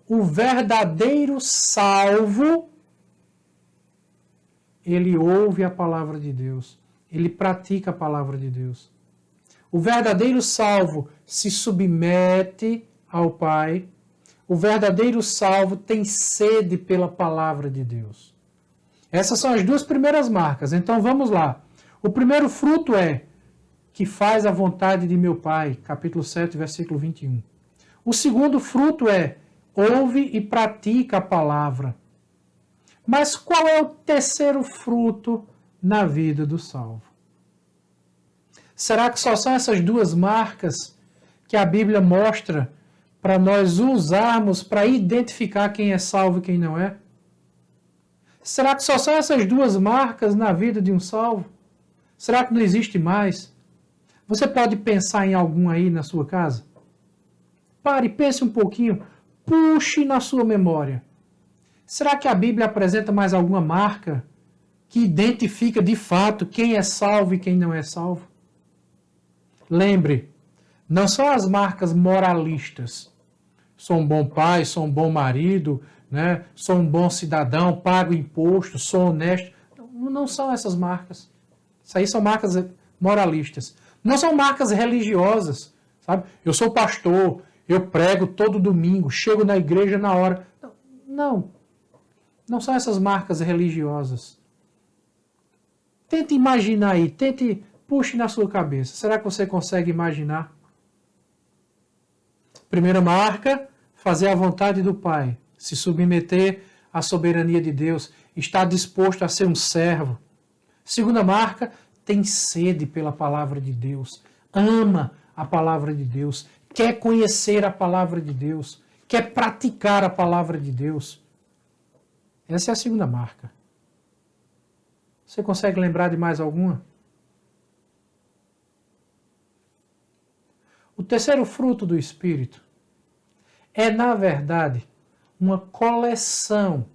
O verdadeiro salvo, ele ouve a palavra de Deus, ele pratica a palavra de Deus. O verdadeiro salvo se submete ao Pai. O verdadeiro salvo tem sede pela palavra de Deus. Essas são as duas primeiras marcas. Então vamos lá. O primeiro fruto é que faz a vontade de meu Pai, capítulo 7, versículo 21. O segundo fruto é ouve e pratica a palavra. Mas qual é o terceiro fruto na vida do salvo? Será que só são essas duas marcas que a Bíblia mostra para nós usarmos para identificar quem é salvo e quem não é? Será que só são essas duas marcas na vida de um salvo? Será que não existe mais? Você pode pensar em algum aí na sua casa? Pare, pense um pouquinho, puxe na sua memória. Será que a Bíblia apresenta mais alguma marca que identifica de fato quem é salvo e quem não é salvo? Lembre, não são as marcas moralistas. Sou um bom pai, sou um bom marido, né? Sou um bom cidadão, pago imposto, sou honesto. Não são essas marcas. Isso aí são marcas moralistas. Não são marcas religiosas, sabe? Eu sou pastor, eu prego todo domingo, chego na igreja na hora. Não são essas marcas religiosas. Tente imaginar aí, puxe na sua cabeça. Será que você consegue imaginar? Primeira marca, fazer a vontade do Pai, se submeter à soberania de Deus, estar disposto a ser um servo. Segunda marca, tem sede pela palavra de Deus, ama a palavra de Deus, quer conhecer a palavra de Deus, quer praticar a palavra de Deus. Essa é a segunda marca. Você consegue lembrar de mais alguma? O terceiro fruto do Espírito é, na verdade, uma coleção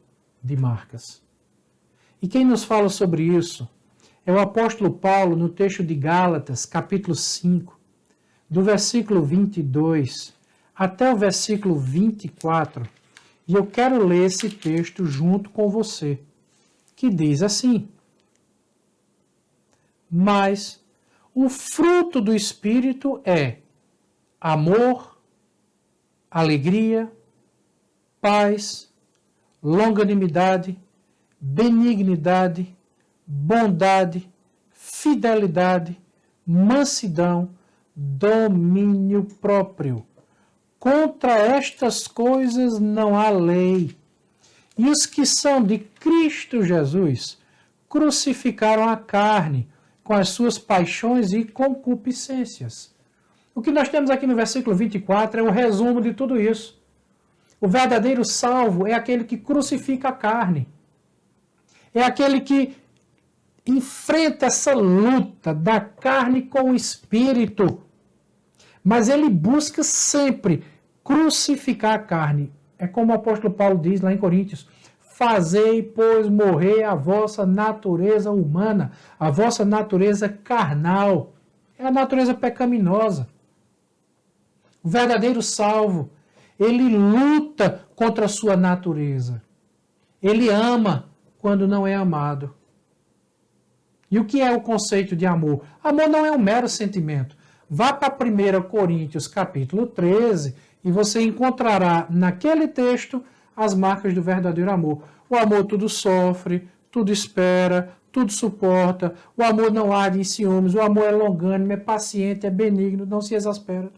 de marcas. E quem nos fala sobre isso é o apóstolo Paulo no texto de Gálatas, capítulo 5, do versículo 22 até o versículo 24. E eu quero ler esse texto junto com você, que diz assim: mas o fruto do Espírito é amor, alegria, paz, longanimidade, benignidade, bondade, fidelidade, mansidão, domínio próprio. Contra estas coisas não há lei. E os que são de Cristo Jesus crucificaram a carne com as suas paixões e concupiscências. O que nós temos aqui no versículo 24 é o resumo de tudo isso. O verdadeiro salvo é aquele que crucifica a carne. É aquele que enfrenta essa luta da carne com o espírito. Mas ele busca sempre crucificar a carne. É como o apóstolo Paulo diz lá em Coríntios: fazei, pois, morrer a vossa natureza humana, a vossa natureza carnal. É a natureza pecaminosa. O verdadeiro salvo, ele luta contra a sua natureza. Ele ama quando não é amado. E o que é o conceito de amor? Amor não é um mero sentimento. Vá para 1 Coríntios capítulo 13 e você encontrará naquele texto as marcas do verdadeiro amor. O amor tudo sofre, tudo espera, tudo suporta. O amor não arde em ciúmes. O amor é longânimo, é paciente, é benigno, não se exaspera.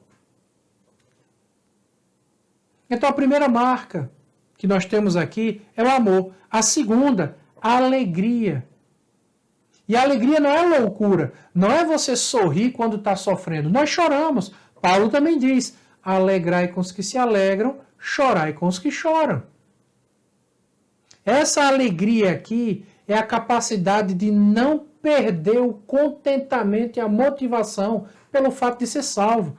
Então a primeira marca que nós temos aqui é o amor. A segunda, a alegria. E a alegria não é loucura, não é você sorrir quando está sofrendo. Nós choramos. Paulo também diz, alegrai com os que se alegram, chorai com os que choram. Essa alegria aqui é a capacidade de não perder o contentamento e a motivação pelo fato de ser salvo.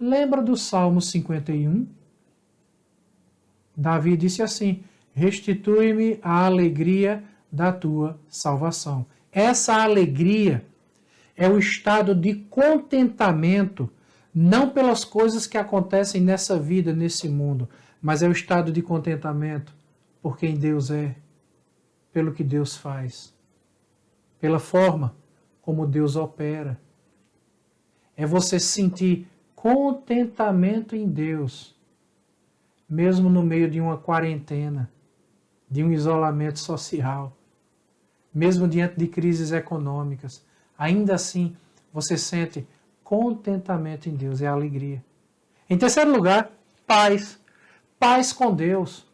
Lembra do Salmo 51? Davi disse assim, restitui-me a alegria da tua salvação. Essa alegria é o estado de contentamento, não pelas coisas que acontecem nessa vida, nesse mundo, mas é o estado de contentamento por quem Deus é, pelo que Deus faz, pela forma como Deus opera. É você sentir contentamento em Deus, mesmo no meio de uma quarentena, de um isolamento social, mesmo diante de crises econômicas, ainda assim você sente contentamento em Deus, é alegria. Em terceiro lugar, paz. Paz com Deus.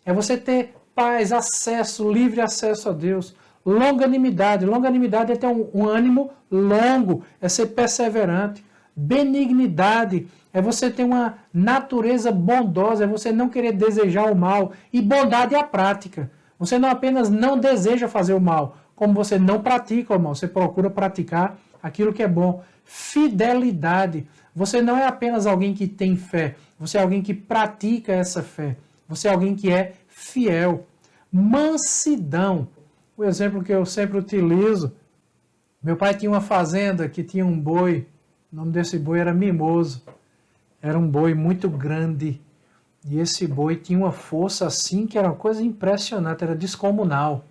É você ter paz, acesso, livre acesso a Deus. Longanimidade. Longanimidade é ter um ânimo longo, é ser perseverante. Benignidade é você ter uma natureza bondosa, é você não querer desejar o mal. E bondade é a prática. Você não apenas não deseja fazer o mal, como você não pratica o mal, você procura praticar aquilo que é bom. Fidelidade. Você não é apenas alguém que tem fé, você é alguém que pratica essa fé. Você é alguém que é fiel. Mansidão. O exemplo que eu sempre utilizo, meu pai tinha uma fazenda que tinha um boi, o nome desse boi era Mimoso. Era um boi muito grande. E esse boi tinha uma força assim que era uma coisa impressionante, era descomunal.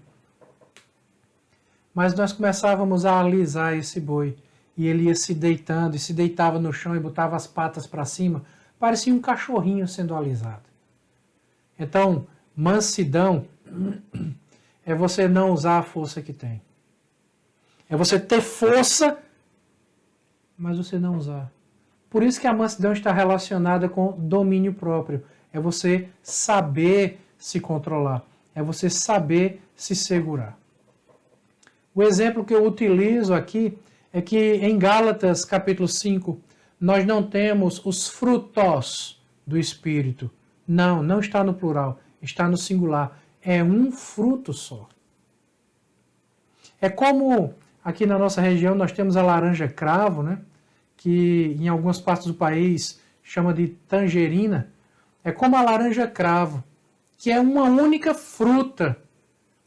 Mas nós começávamos a alisar esse boi. E ele ia se deitando, e se deitava no chão e botava as patas para cima. Parecia um cachorrinho sendo alisado. Então, mansidão é você não usar a força que tem. É você ter força, mas você não usar. Por isso que a mansidão está relacionada com domínio próprio. É você saber se controlar. É você saber se segurar. O exemplo que eu utilizo aqui é que em Gálatas capítulo 5, nós não temos os frutos do Espírito. Não, não está no plural, está no singular. É um fruto só. É como aqui na nossa região nós temos a laranja cravo, né? Que em algumas partes do país chama de tangerina. É como a laranja cravo, que é uma única fruta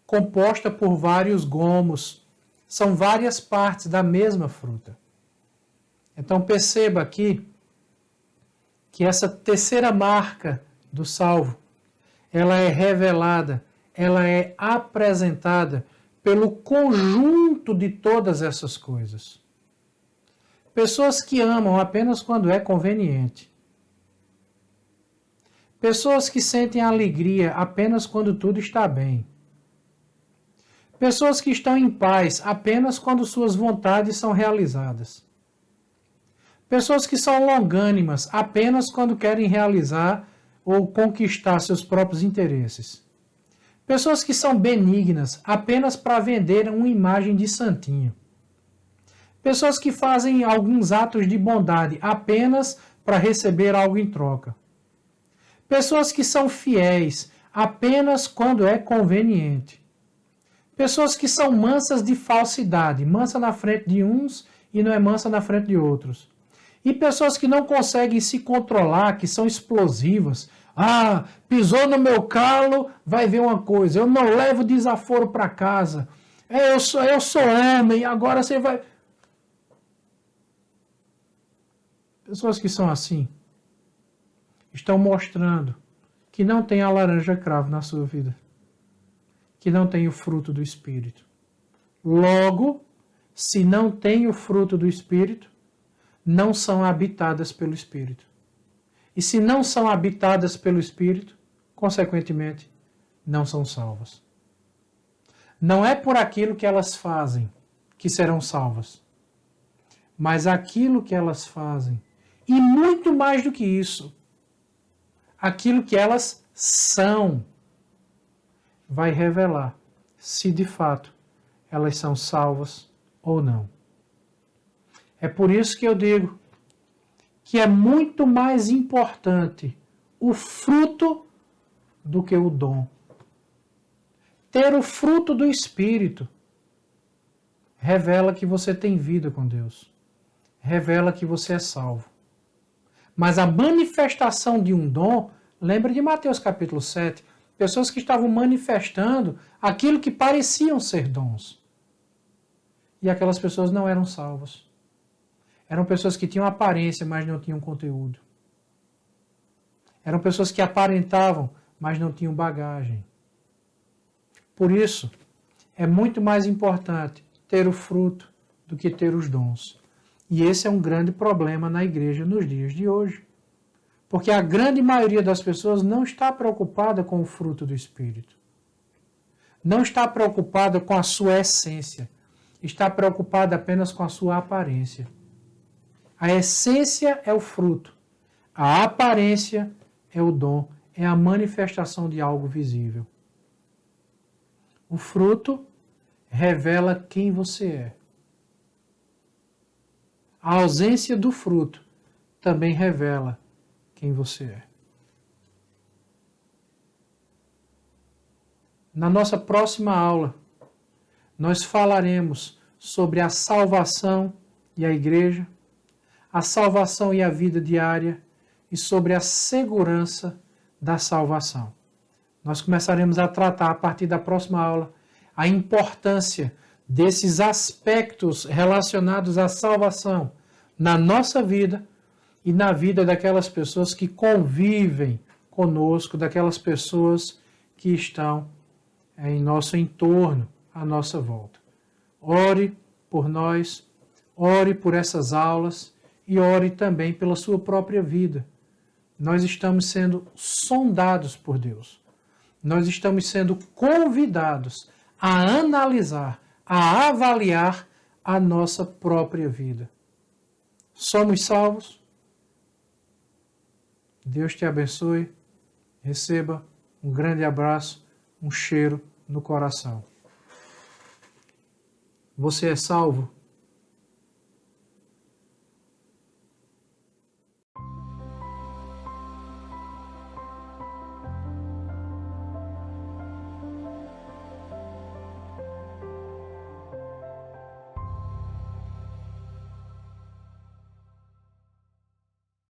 composta por vários gomos. São várias partes da mesma fruta. Então perceba aqui que essa terceira marca do salvo, ela é revelada, ela é apresentada pelo conjunto de todas essas coisas. Pessoas que amam apenas quando é conveniente. Pessoas que sentem alegria apenas quando tudo está bem. Pessoas que estão em paz apenas quando suas vontades são realizadas. Pessoas que são longânimas apenas quando querem realizar ou conquistar seus próprios interesses. Pessoas que são benignas apenas para vender uma imagem de santinho. Pessoas que fazem alguns atos de bondade apenas para receber algo em troca. Pessoas que são fiéis apenas quando é conveniente. Pessoas que são mansas de falsidade, mansa na frente de uns e não é mansa na frente de outros. E pessoas que não conseguem se controlar, que são explosivas. Ah, pisou no meu calo, vai ver uma coisa. Eu não levo desaforo para casa. Eu sou homem, agora você vai... Pessoas que são assim estão mostrando que não tem a laranja cravo na sua vida, que não tem o fruto do Espírito. Logo, se não tem o fruto do Espírito, não são habitadas pelo Espírito. E se não são habitadas pelo Espírito, consequentemente, não são salvas. Não é por aquilo que elas fazem que serão salvas, mas aquilo que elas fazem. E muito mais do que isso, aquilo que elas são. Vai revelar se de fato elas são salvas ou não. É por isso que eu digo que é muito mais importante o fruto do que o dom. Ter o fruto do Espírito revela que você tem vida com Deus. Revela que você é salvo. Mas a manifestação de um dom, lembra de Mateus capítulo 7, pessoas que estavam manifestando aquilo que pareciam ser dons. E aquelas pessoas não eram salvas. Eram pessoas que tinham aparência, mas não tinham conteúdo. Eram pessoas que aparentavam, mas não tinham bagagem. Por isso, é muito mais importante ter o fruto do que ter os dons. E esse é um grande problema na igreja nos dias de hoje. Porque a grande maioria das pessoas não está preocupada com o fruto do Espírito. Não está preocupada com a sua essência. Está preocupada apenas com a sua aparência. A essência é o fruto. A aparência é o dom. É a manifestação de algo visível. O fruto revela quem você é. A ausência do fruto também revela quem você é. Na nossa próxima aula, nós falaremos sobre a salvação e a igreja, a salvação e a vida diária e sobre a segurança da salvação. Nós começaremos a tratar, a partir da próxima aula, a importância desses aspectos relacionados à salvação na nossa vida e na vida daquelas pessoas que convivem conosco, daquelas pessoas que estão em nosso entorno, à nossa volta. Ore por nós, ore por essas aulas e ore também pela sua própria vida. Nós estamos sendo sondados por Deus. Nós estamos sendo convidados a analisar, a avaliar a nossa própria vida. Somos salvos? Deus te abençoe. Receba um grande abraço, um cheiro no coração. Você é salvo?